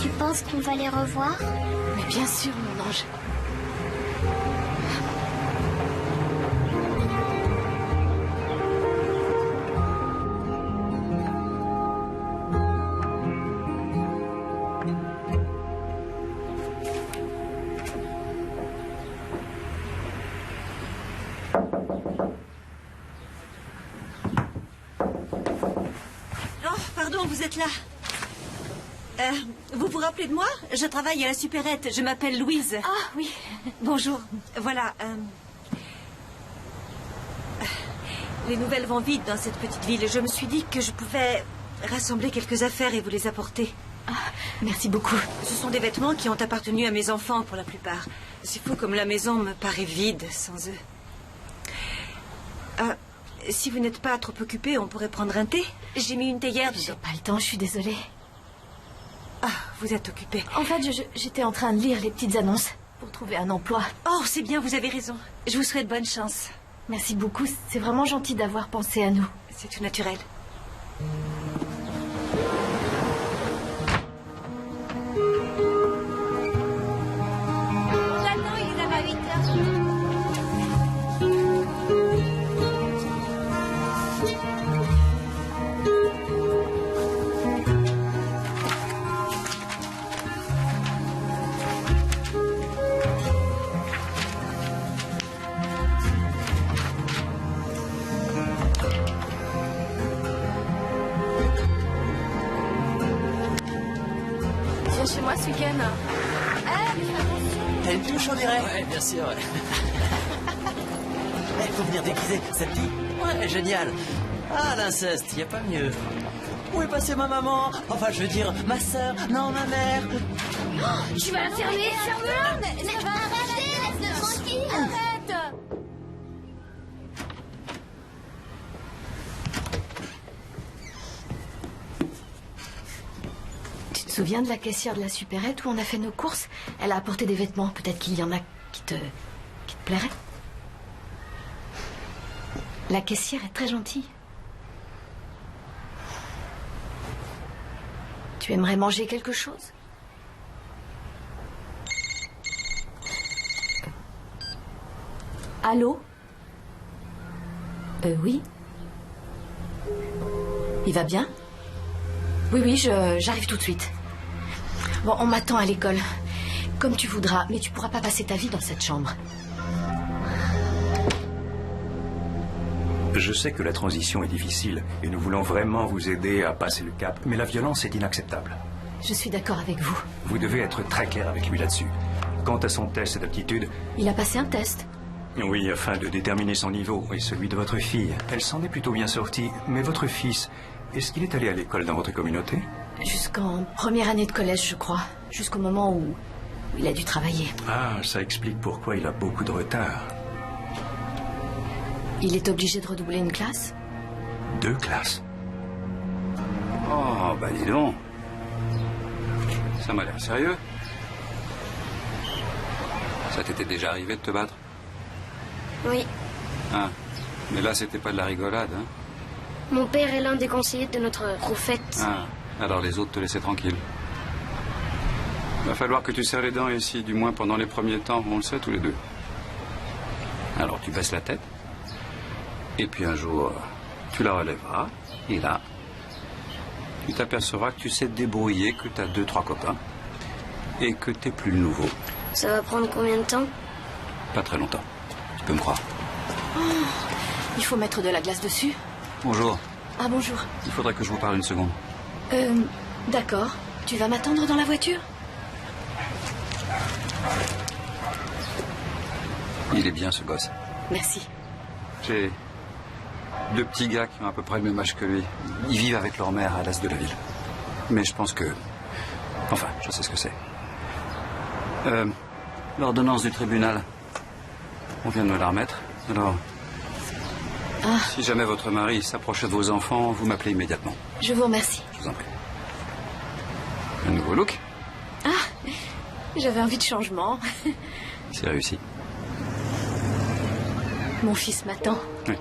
Tu penses qu'on va les revoir? Mais bien sûr, mon ange. Oh, pardon, vous êtes là. Vous vous rappelez de moi? Je travaille à la supérette. Je m'appelle Louise. Ah, oui. Bonjour. Voilà. Les nouvelles vont vite dans cette petite ville. Je me suis dit que je pouvais rassembler quelques affaires et vous les apporter. Ah, merci beaucoup. Ce sont des vêtements qui ont appartenu à mes enfants pour la plupart. C'est fou comme la maison me paraît vide sans eux. Si vous n'êtes pas trop occupé, on pourrait prendre un thé. J'ai mis une théière dedans. J'ai pas le temps, je suis désolée. Ah, vous êtes occupé. En fait, j'étais en train de lire les petites annonces pour trouver un emploi. Oh, c'est bien, vous avez raison. Je vous souhaite bonne chance. Merci beaucoup, c'est vraiment gentil d'avoir pensé à nous. C'est tout naturel. J'attends, il est à 8h. Viens chez moi ce week-end. T'as une touche, on dirait? Ouais, bien sûr. Il faut venir déguiser, ça te dit? Ouais, génial. Ah, l'inceste, y a pas mieux. Où est passée ma maman? Enfin, je veux dire, ma sœur, non, ma mère. Tu vas la fermer, ferme-la. Mais ça va arrêter, laisse-le tranquille. Arrête. Tu te souviens de la caissière de la supérette où on a fait nos courses? Elle a apporté des vêtements. Peut-être qu'il y en a qui te plairaient. La caissière est très gentille. Tu aimerais manger quelque chose? Allô? Oui. Il va bien? Oui, j'arrive tout de suite. Bon, on m'attend à l'école. Comme tu voudras, mais tu pourras pas passer ta vie dans cette chambre. Je sais que la transition est difficile et nous voulons vraiment vous aider à passer le cap, mais la violence est inacceptable. Je suis d'accord avec vous. Vous devez être très clair avec lui là-dessus. Quant à son test d'aptitude... Il a passé un test. Oui, afin de déterminer son niveau et celui de votre fille. Elle s'en est plutôt bien sortie, mais votre fils, est-ce qu'il est allé à l'école dans votre communauté? Jusqu'en première année de collège, je crois. Jusqu'au moment où il a dû travailler. Ah, ça explique pourquoi il a beaucoup de retard. Il est obligé de redoubler une classe? 2 classes. Oh, bah dis donc. Ça m'a l'air sérieux. Ça t'était déjà arrivé de te battre? Oui. Ah, mais là, c'était pas de la rigolade, hein? Mon père est l'un des conseillers de notre prophète. Ah, alors les autres te laissaient tranquille. Va falloir que tu serres les dents ici, du moins pendant les premiers temps, on le sait tous les deux. Alors tu baisses la tête, et puis un jour, tu la relèveras, et là, tu t'apercevras que tu sais te débrouiller, que tu as 2-3 copains, et que t'es plus le nouveau. Ça va prendre combien de temps? Pas très longtemps, tu peux me croire. Oh, il faut mettre de la glace dessus. Bonjour. Ah, bonjour. Il faudrait que je vous parle une seconde. D'accord. Tu vas m'attendre dans la voiture? Il est bien, ce gosse. Merci. J'ai 2 petits gars qui ont à peu près le même âge que lui. Ils vivent avec leur mère à l'est de la ville. Mais je pense que... Enfin, je sais ce que c'est. L'ordonnance du tribunal. On vient de me la remettre. Alors, si jamais votre mari s'approche de vos enfants, vous m'appelez immédiatement. Je vous remercie. Je vous en prie. Un nouveau look? Ah, j'avais envie de changement. C'est réussi. Mon fils m'attend. Oui.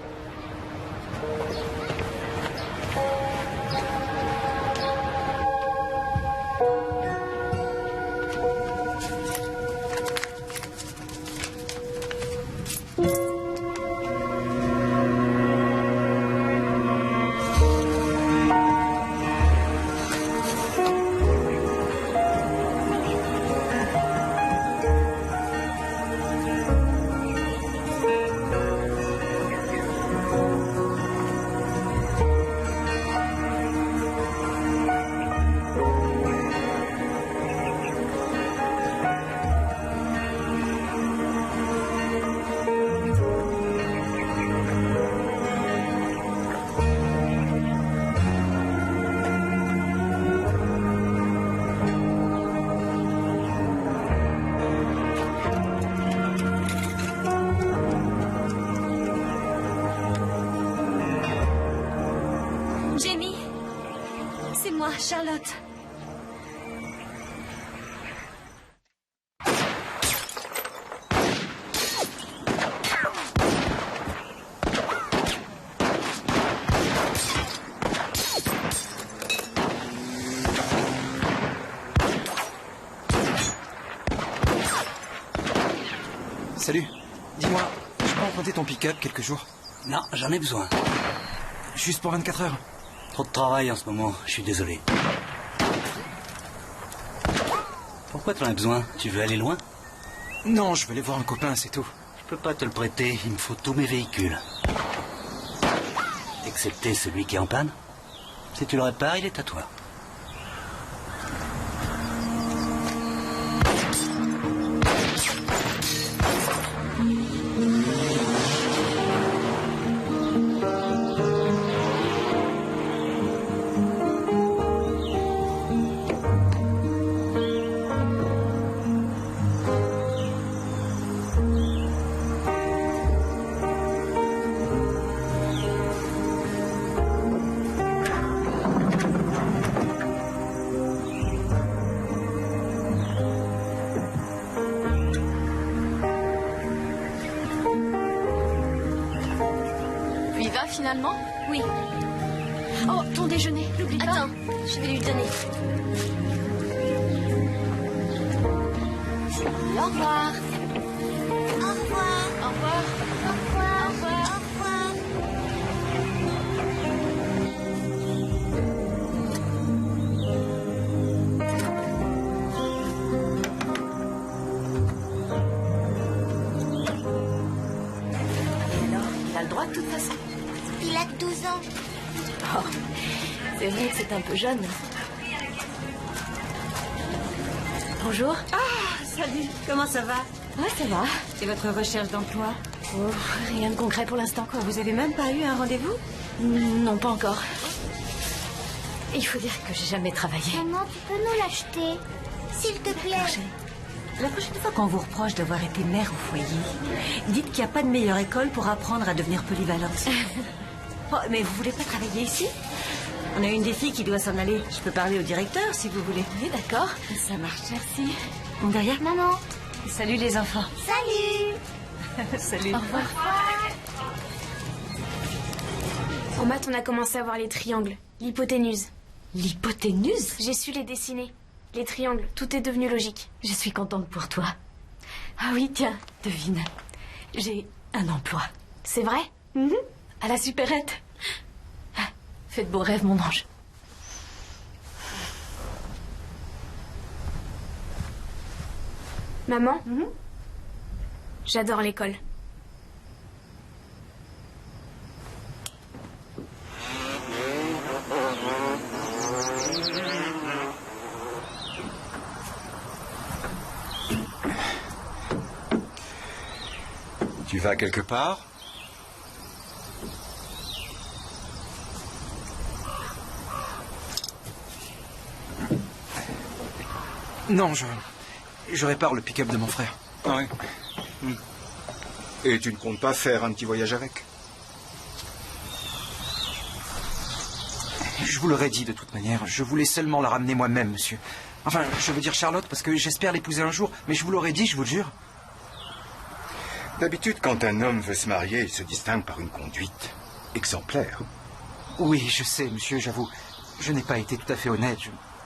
Jamie, c'est moi, Charlotte. Salut. Dis-moi, je peux emprunter ton pick-up quelques jours? Non, j'en ai besoin. Juste pour 24 heures. Trop de travail en ce moment, je suis désolé. Pourquoi t'en as besoin? Tu veux aller loin? Non, je veux aller voir un copain, c'est tout. Je peux pas te le prêter, il me faut tous mes véhicules. Excepté celui qui est en panne. Si tu le répares, il est à toi. Finalement? Oui. Oh, ton déjeuner, n'oublie pas. Attends, je vais lui donner. Au revoir. Au revoir. Au revoir. Au revoir. Au revoir. Au revoir. Et alors, il a le droit de toute façon. Il a que 12 ans. Oh, c'est vrai que c'est un peu jeune. Bonjour. Ah, salut. Comment ça va? Ouais, ça va. Et votre recherche d'emploi? Oh, rien de concret pour l'instant. Quoi, vous avez même pas eu un rendez-vous? Non, pas encore. Il faut dire que j'ai jamais travaillé. Maman, tu peux nous l'acheter? S'il te plaît. La prochaine fois qu'on vous reproche d'avoir été mère au foyer, dites qu'il n'y a pas de meilleure école pour apprendre à devenir polyvalente. Oh, mais vous voulez pas travailler ici? On a une des filles qui doit s'en aller. Je peux parler au directeur si vous voulez. Oui, d'accord. Ça marche, merci. Derrière? Maman. Salut les enfants. Salut. Salut. Au revoir. En maths, on a commencé à voir les triangles, l'hypoténuse. L'hypoténuse? J'ai su les dessiner. Les triangles, tout est devenu logique. Je suis contente pour toi. Ah oui, tiens, devine. J'ai un emploi. C'est vrai? À la supérette. Ah, fais de beaux rêves, mon ange. Maman? J'adore l'école. Tu vas quelque part? Non, je répare le pick-up de mon frère. Ah oui. Et tu ne comptes pas faire un petit voyage avec? Je vous l'aurais dit de toute manière. Je voulais seulement la ramener moi-même, monsieur. Enfin, je veux dire Charlotte, parce que j'espère l'épouser un jour. Mais je vous l'aurais dit, je vous le jure. D'habitude, quand un homme veut se marier, il se distingue par une conduite exemplaire. Oui, je sais, monsieur, j'avoue. Je n'ai pas été tout à fait honnête.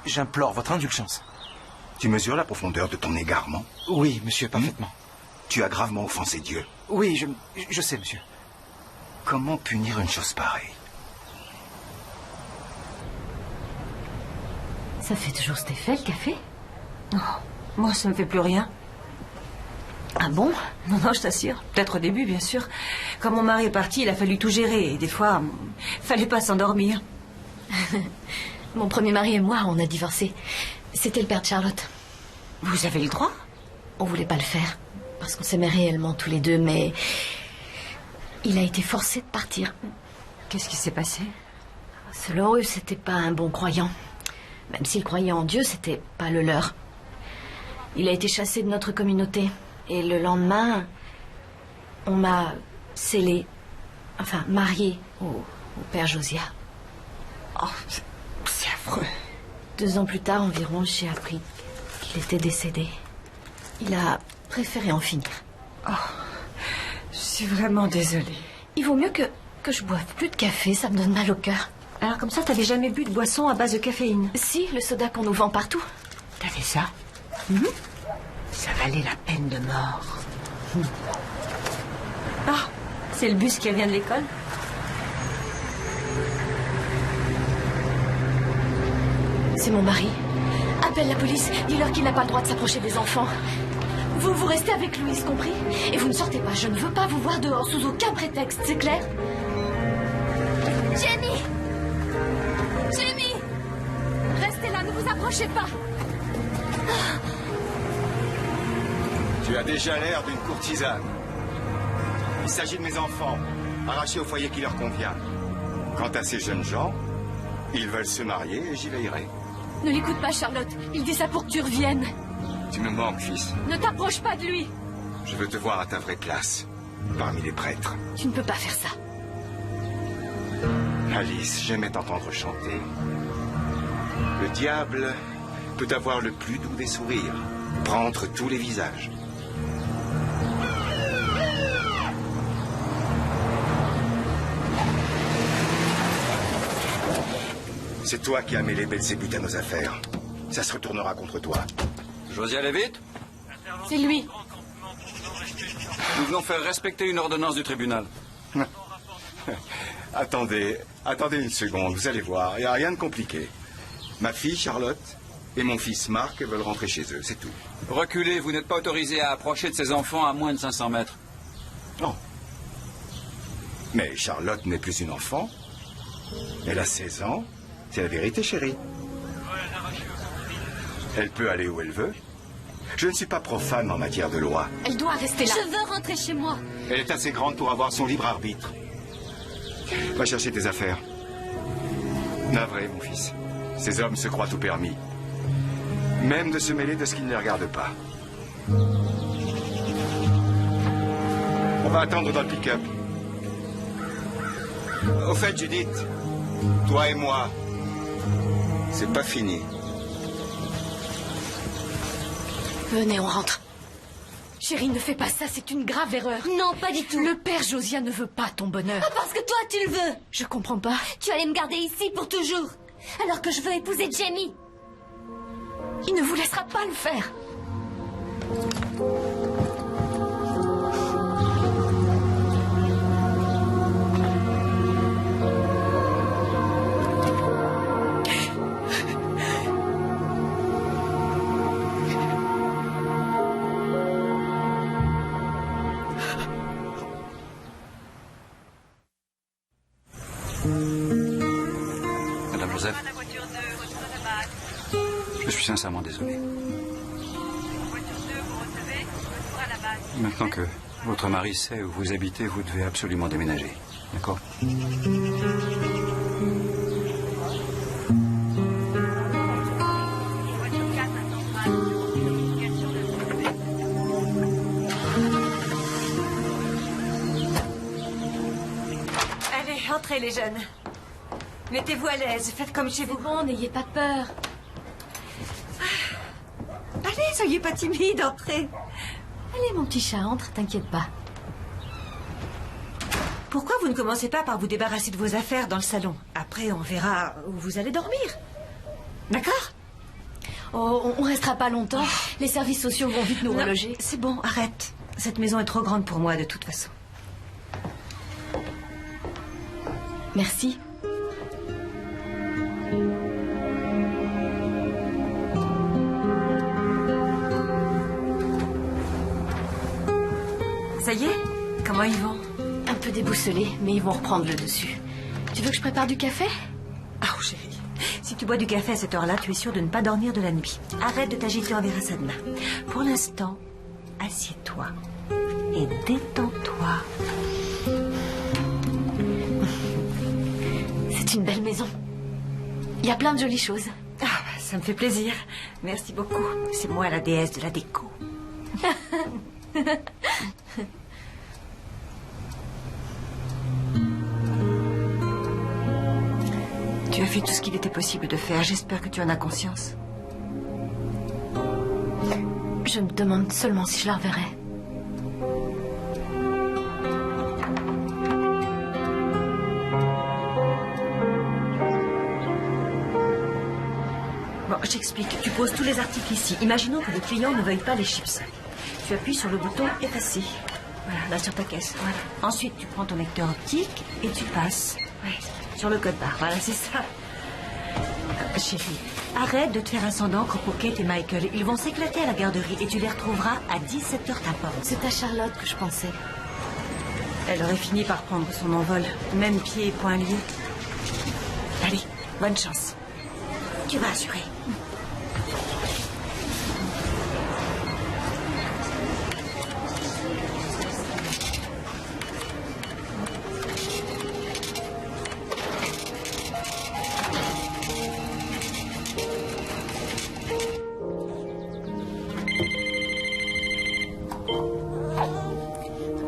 J'implore votre indulgence. Tu mesures la profondeur de ton égarement? Oui, monsieur, parfaitement. Tu as gravement offensé Dieu. Oui, je sais, monsieur. Comment punir une chose pareille? Ça fait toujours cet effet, le café? Oh, moi, ça me fait plus rien. Ah bon? Non, je t'assure. Peut-être au début, bien sûr. Quand mon mari est parti, il a fallu tout gérer. Et des fois, fallait pas s'endormir. Mon premier mari et moi, on a divorcé. C'était le père de Charlotte. Vous avez le droit? On voulait pas le faire. Parce qu'on s'aimait réellement tous les deux, mais... il a été forcé de partir. Qu'est-ce qui s'est passé? Selon eux, c'était pas un bon croyant. Même s'il croyait en Dieu, c'était pas le leur. Il a été chassé de notre communauté. Et le lendemain, on m'a scellé, enfin marié au père Josiah. Oh, c'est affreux. 2 ans plus tard environ, j'ai appris qu'il était décédé. Il a préféré en finir. Oh, je suis vraiment désolée. Il vaut mieux que je boive plus de café, ça me donne mal au cœur. Alors comme ça, t'avais jamais bu de boisson à base de caféine? Si, le soda qu'on nous vend partout. T'avais ça? Ça valait la peine de mort. Ah, c'est le bus qui vient de l'école? C'est mon mari. Appelle la police, dis-leur qu'il n'a pas le droit de s'approcher des enfants. Vous restez avec Louise, compris? Et vous ne sortez pas, je ne veux pas vous voir dehors sous aucun prétexte, c'est clair? Jamie! Jamie! Restez là, ne vous approchez pas! Tu as déjà l'air d'une courtisane. Il s'agit de mes enfants, arrachés au foyer qui leur convient. Quant à ces jeunes gens, ils veulent se marier et j'y veillerai. Ne l'écoute pas, Charlotte. Il dit ça pour que tu reviennes. Tu me manques, fils. Ne t'approche pas de lui. Je veux te voir à ta vraie place, parmi les prêtres. Tu ne peux pas faire ça. Alice, j'aimais t'entendre chanter. Le diable peut avoir le plus doux des sourires, prendre tous les visages. C'est toi qui as mêlé Belzébuth à nos affaires. Ça se retournera contre toi. Josiah Levitt? C'est lui. Nous venons faire respecter une ordonnance du tribunal. Attendez une seconde, vous allez voir, il n'y a rien de compliqué. Ma fille Charlotte et mon fils Marc veulent rentrer chez eux, c'est tout. Reculez, vous n'êtes pas autorisé à approcher de ces enfants à moins de 500 mètres. Non. Mais Charlotte n'est plus une enfant. Elle a 16 ans. C'est la vérité, chérie. Elle peut aller où elle veut. Je ne suis pas profane en matière de loi. Elle doit rester là. Je veux rentrer chez moi. Elle est assez grande pour avoir son libre arbitre. Va chercher tes affaires. Navré, mon fils. Ces hommes se croient tout permis. Même de se mêler de ce qui ne les regarde pas. On va attendre dans le pick-up. Au fait, Judith, toi et moi, c'est pas fini. Venez, on rentre. Chérie, ne fais pas ça, c'est une grave erreur. Non, pas du tout. Le père Josiah ne veut pas ton bonheur. Ah, parce que toi, tu le veux. Je comprends pas. Tu allais me garder ici pour toujours, alors que je veux épouser Jamie. Il ne vous laissera pas le faire. Madame Joseph, je suis sincèrement désolé. Maintenant que Votre mari sait où vous habitez, vous devez absolument déménager. D'accord? Allez, entrez les jeunes. Mettez-vous à l'aise, faites comme chez vous. Bon, n'ayez pas peur. Allez, soyez pas timide, entrez. Allez, mon petit chat, entre, t'inquiète pas. Pourquoi vous ne commencez pas par vous débarrasser de vos affaires dans le salon? Après, on verra où vous allez dormir. D'accord? Oh, on restera pas longtemps. Les services sociaux vont vite nous reloger. C'est bon, arrête. Cette maison est trop grande pour moi, de toute façon. Merci. Ça y est? Comment ils vont? Un peu déboussolés, mais ils vont reprendre le dessus. Tu veux que je prépare du café? Oh, chérie. Si tu bois du café à cette heure-là, tu es sûre de ne pas dormir de la nuit. Arrête de t'agiter, on verra ça demain. Pour l'instant, assieds-toi et détends-toi. C'est une belle maison. Il y a plein de jolies choses. Ah, ça me fait plaisir. Merci beaucoup. C'est moi la déesse de la déco. Tu as fait tout ce qu'il était possible de faire. J'espère que tu en as conscience. Je me demande seulement si je la reverrai. Bon, j'explique. Tu poses tous les articles ici. Imaginons que le client ne veuille pas les chips. Tu appuies sur le bouton effacer. Voilà, là sur ta caisse. Voilà. Ensuite, tu prends ton lecteur optique et tu passes. Ouais, sur le code barre. Voilà, c'est ça. Chérie, arrête de te faire un sang d'encre pour Kate et Michael. Ils vont s'éclater à la garderie et tu les retrouveras à 17h ta porte. C'est à Charlotte que je pensais. Elle aurait fini par prendre son envol. Même pied et poings liés. Allez, bonne chance. Tu vas assurer.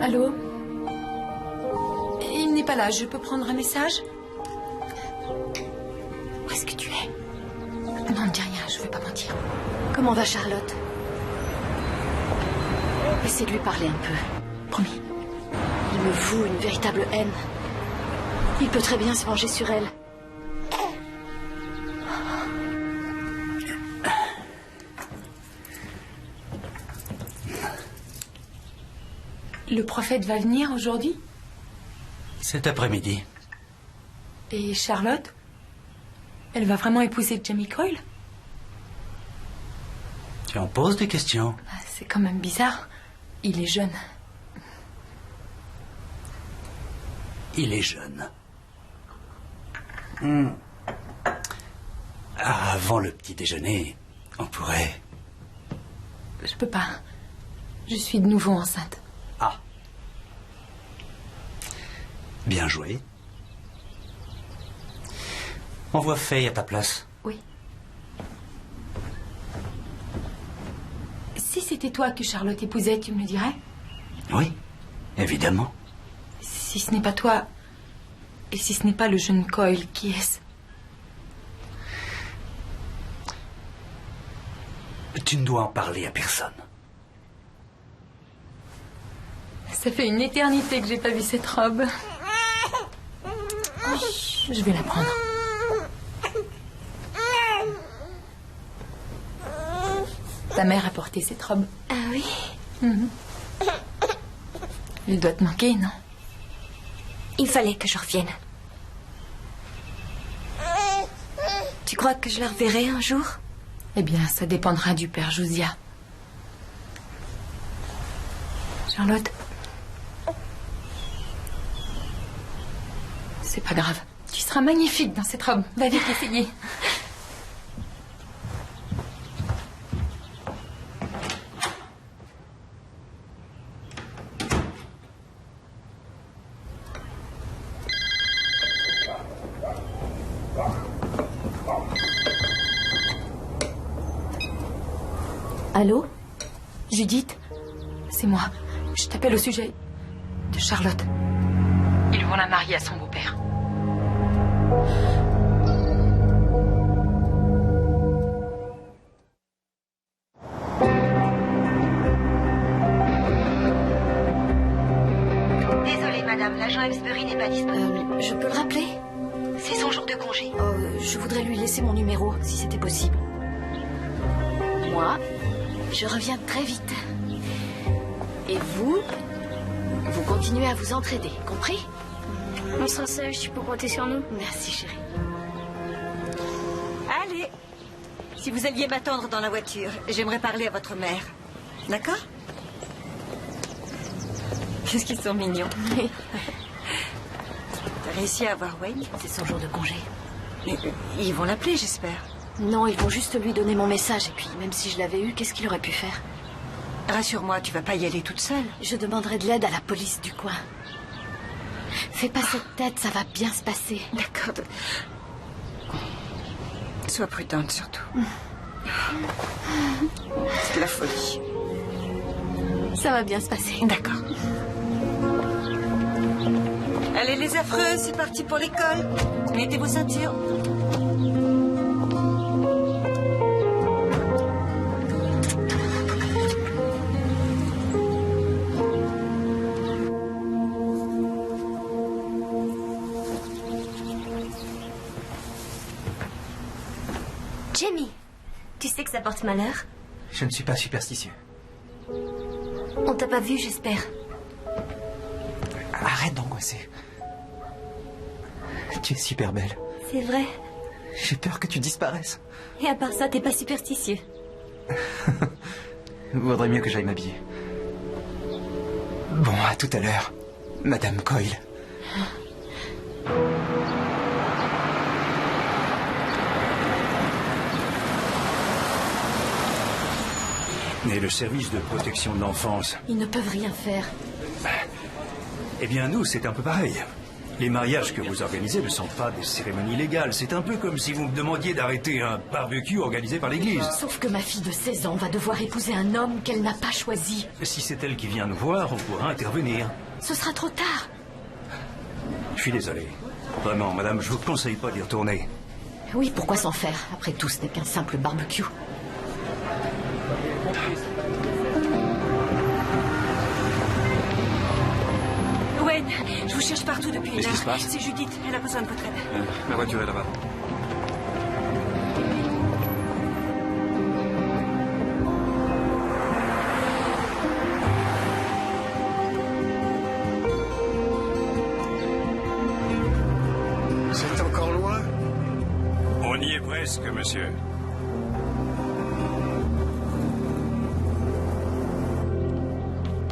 Allô? Il n'est pas là. Je peux prendre un message? Où est-ce que tu es? Non, ne dis rien. Je ne vais pas mentir. Comment va Charlotte? Essaie de lui parler un peu. Promis. Il me voue une véritable haine. Il peut très bien se venger sur elle. Le prophète va venir aujourd'hui? Cet après-midi. Et Charlotte? Elle va vraiment épouser Jamie Coyle? Tu en poses des questions. C'est quand même bizarre. Il est jeune. Il est jeune. Avant le petit déjeuner, on pourrait... Je peux pas. Je suis de nouveau enceinte. Ah. Bien joué. Envoie Faye à ta place. Oui. Si c'était toi que Charlotte épousait, tu me le dirais? Oui, évidemment. Si ce n'est pas toi, et si ce n'est pas le jeune Coyle, qui est-ce? Tu ne dois en parler à personne. Ça fait une éternité que j'ai pas vu cette robe. Je vais la prendre. Ta mère a porté cette robe. Ah oui? Elle doit te manquer, non? Il fallait que je revienne. Tu crois que je la reverrai un jour? Eh bien, ça dépendra du père Josiah. Charlotte? C'est pas grave. Tu seras magnifique dans cette robe. Va vite essayer. Allô? Judith? C'est moi. Je t'appelle au sujet de Charlotte. Ils vont la marier à son beau-père. Désolée, madame, l'agent Hemsbury n'est pas disponible. Je peux le rappeler? C'est son jour de congé. Je voudrais lui laisser mon numéro, si c'était possible. Moi, je reviens très vite. Et vous continuez à vous entraider, compris? On s'en sage, tu peux compter sur nous. Merci, chérie. Allez, si vous alliez m'attendre dans la voiture, j'aimerais parler à votre mère. D'accord? Qu'est-ce qu'ils sont mignons. T'as réussi à avoir Wayne? C'est son jour de congé. Ils vont l'appeler, j'espère. Non, ils vont juste lui donner mon message. Et puis, même si je l'avais eu, qu'est-ce qu'il aurait pu faire? Rassure-moi, tu vas pas y aller toute seule. Je demanderai de l'aide à la police du coin. Fais pas cette tête, ça va bien se passer. D'accord. Sois prudente, surtout. C'est de la folie. Ça va bien se passer. D'accord. Allez, les affreux, c'est parti pour l'école. Mettez vos ceintures. Jamie, tu sais que ça porte malheur? Je ne suis pas superstitieux. On t'a pas vu, j'espère. Arrête d'angoisser. Tu es super belle. C'est vrai. J'ai peur que tu disparaisses. Et à part ça, t'es pas superstitieux. Vaudrait mieux que j'aille m'habiller. Bon, à tout à l'heure, Madame Coyle. Et le service de protection de l'enfance? Ils ne peuvent rien faire. Eh bien, nous, c'est un peu pareil. Les mariages que vous organisez ne sont pas des cérémonies légales. C'est un peu comme si vous me demandiez d'arrêter un barbecue organisé par l'église. Sauf que ma fille de 16 ans va devoir épouser un homme qu'elle n'a pas choisi. Si c'est elle qui vient nous voir, on pourra intervenir. Ce sera trop tard. Je suis désolé. Vraiment, madame, je vous conseille pas d'y retourner. Oui, pourquoi s'en faire? Après tout, ce n'est qu'un simple barbecue. Wayne, je vous cherche partout depuis une Qu'est-ce qui se heure. passe? C'est Judith, elle a besoin de votre aide. La voiture est là-bas. C'est encore loin? On y est presque, monsieur.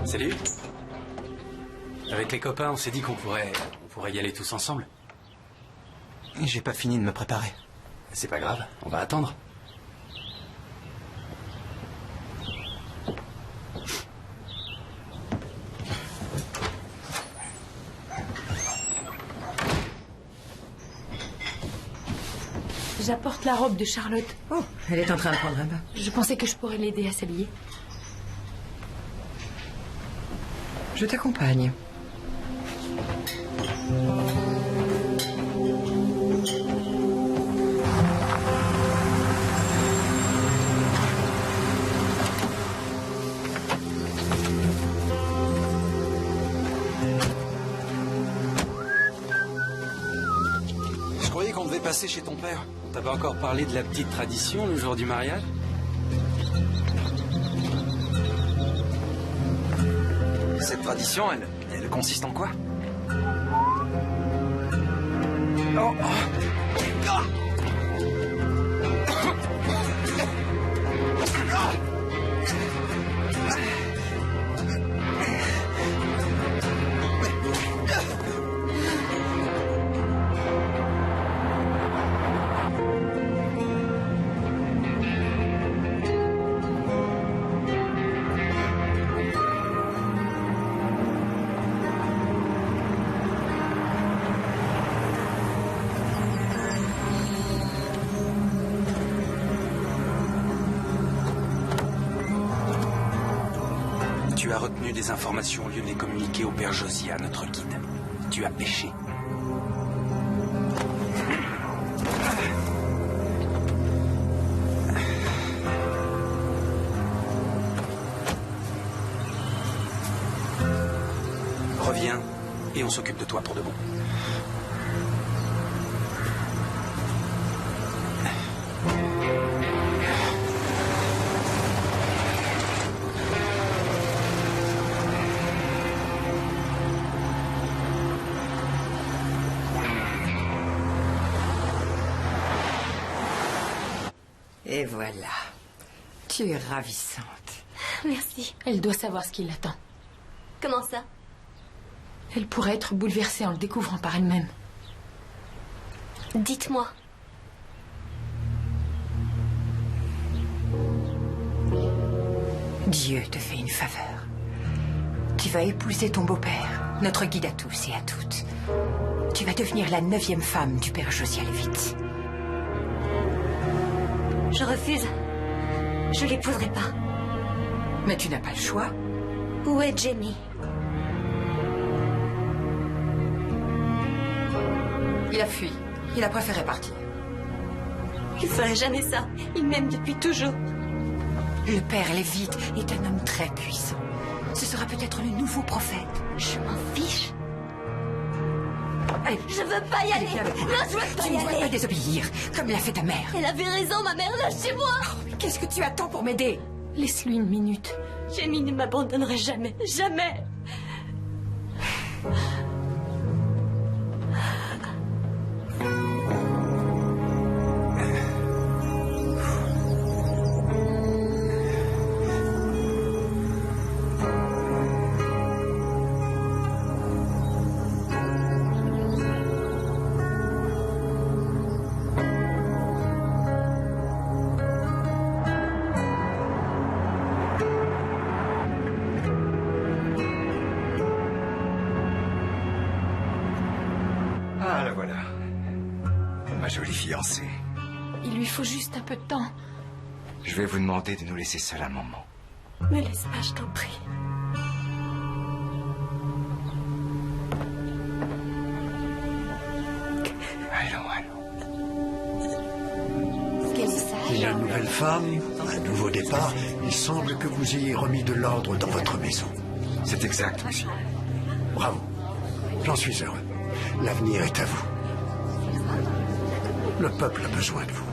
Salut. Avec les copains, on s'est dit qu'on pourrait y aller tous ensemble. J'ai pas fini de me préparer. C'est pas grave, on va attendre. J'apporte la robe de Charlotte. Oh, elle est en train de prendre un bain. Je pensais que je pourrais l'aider à s'habiller. Je t'accompagne. Je croyais qu'on devait passer chez ton père. On t'avait encore parlé de la petite tradition le jour du mariage? Cette tradition, elle consiste en quoi? Oh. Ah. Tu as retenu des informations au lieu de les communiquer au père Josiah, notre guide. Tu as péché. Reviens et on s'occupe de toi pour de bon. Et voilà. Tu es ravissante. Merci. Elle doit savoir ce qui l'attend. Comment ça? Elle pourrait être bouleversée en le découvrant par elle-même. Dites-moi. Dieu te fait une faveur. Tu vas épouser ton beau-père, notre guide à tous et à toutes. Tu vas devenir la 9e femme du père Josiah Lévite. Je refuse. Je l'épouserai pas. Mais tu n'as pas le choix. Où est Jamie? Il a fui. Il a préféré partir. Il ferait jamais ça. Il m'aime depuis toujours. Le père Lévite est un homme très puissant. Ce sera peut-être le nouveau prophète. Je m'en fiche. Allez. Je veux pas y aller. Non, je veux pas Tu y ne dois aller. pas désobéir, comme l'a fait ta mère. Elle avait raison, ma mère. Lâchez-moi. Qu'est-ce que tu attends pour m'aider? Laisse-lui une minute. Jamie ne m'abandonnerait jamais. Jamais. Ah, la voilà. Ma jolie fiancée. Il lui faut juste un peu de temps. Je vais vous demander de nous laisser seuls un moment. Me laisse pas, je t'en prie. Allons, allons. Il y a une nouvelle femme, un nouveau départ. Il semble que vous ayez remis de l'ordre dans votre maison. C'est exact, monsieur. Bravo. J'en suis heureux. L'avenir est à vous. Le peuple a besoin de vous.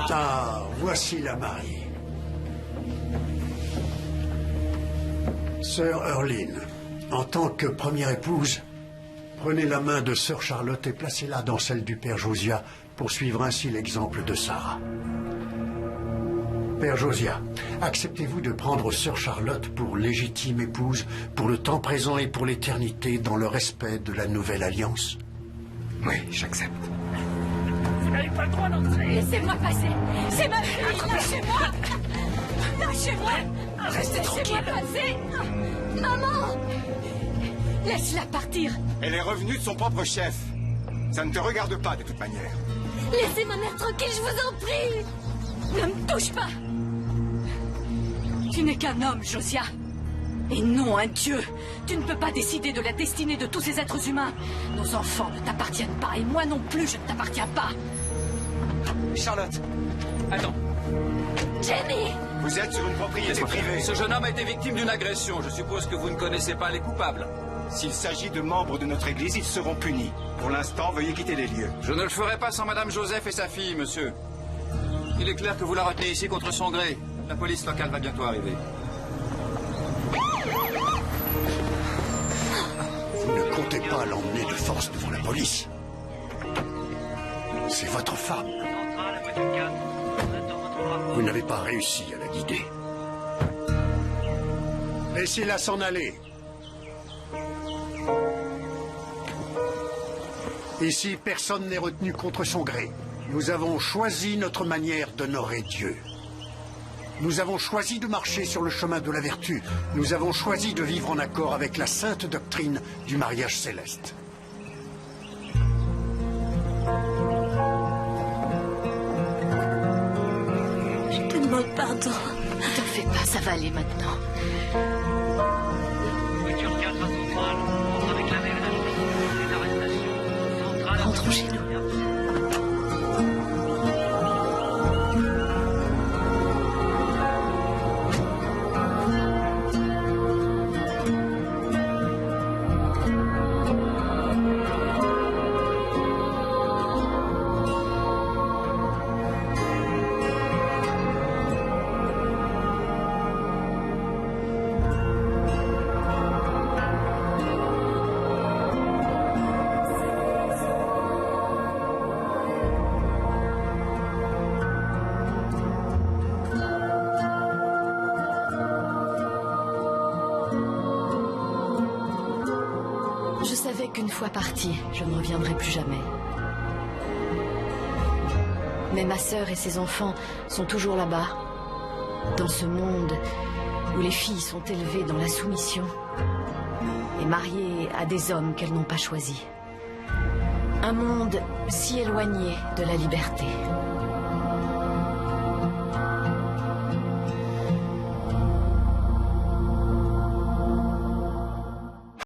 Ah, voici la mariée. Sœur Erline, en tant que première épouse, prenez la main de Sœur Charlotte et placez-la dans celle du Père Josiah pour suivre ainsi l'exemple de Sarah. Père Josiah, acceptez-vous de prendre Sœur Charlotte pour légitime épouse pour le temps présent et pour l'éternité dans le respect de la nouvelle alliance? Oui, j'accepte. Vous n'avez pas le droit d'entrer. Laissez-moi passer. C'est ma fille. Lâchez-moi. Lâchez-moi. Restez tranquille. Laissez-moi passer. Maman. Laisse-la partir. Elle est revenue de son propre chef. Ça ne te regarde pas de toute manière. Laissez ma mère tranquille, je vous en prie. Ne me touche pas. Tu n'es qu'un homme, Josiah. Et non un dieu. Tu ne peux pas décider de la destinée de tous ces êtres humains. Nos enfants ne t'appartiennent pas et moi non plus, je ne t'appartiens pas. Charlotte. Attends. Jamie. Vous êtes sur une propriété privée. Ce jeune homme a été victime d'une agression. Je suppose que vous ne connaissez pas les coupables. S'il s'agit de membres de notre église, ils seront punis. Pour l'instant, veuillez quitter les lieux. Je ne le ferai pas sans Madame Joseph et sa fille, monsieur. Il est clair que vous la retenez ici contre son gré. La police locale va bientôt arriver. Vous ne comptez pas l'emmener de force devant la police. C'est votre femme. Vous n'avez pas réussi à la guider. Laissez-la s'en aller. Ici, personne n'est retenu contre son gré. Nous avons choisi notre manière d'honorer Dieu. Nous avons choisi de marcher sur le chemin de la vertu. Nous avons choisi de vivre en accord avec la sainte doctrine du mariage céleste. Je te demande pardon. Ne t'en fais pas, ça va aller maintenant. Rentrons chez nous. Je savais qu'une fois partie, je ne reviendrai plus jamais. Mais ma sœur et ses enfants sont toujours là-bas, dans ce monde où les filles sont élevées dans la soumission et mariées à des hommes qu'elles n'ont pas choisis. Un monde si éloigné de la liberté.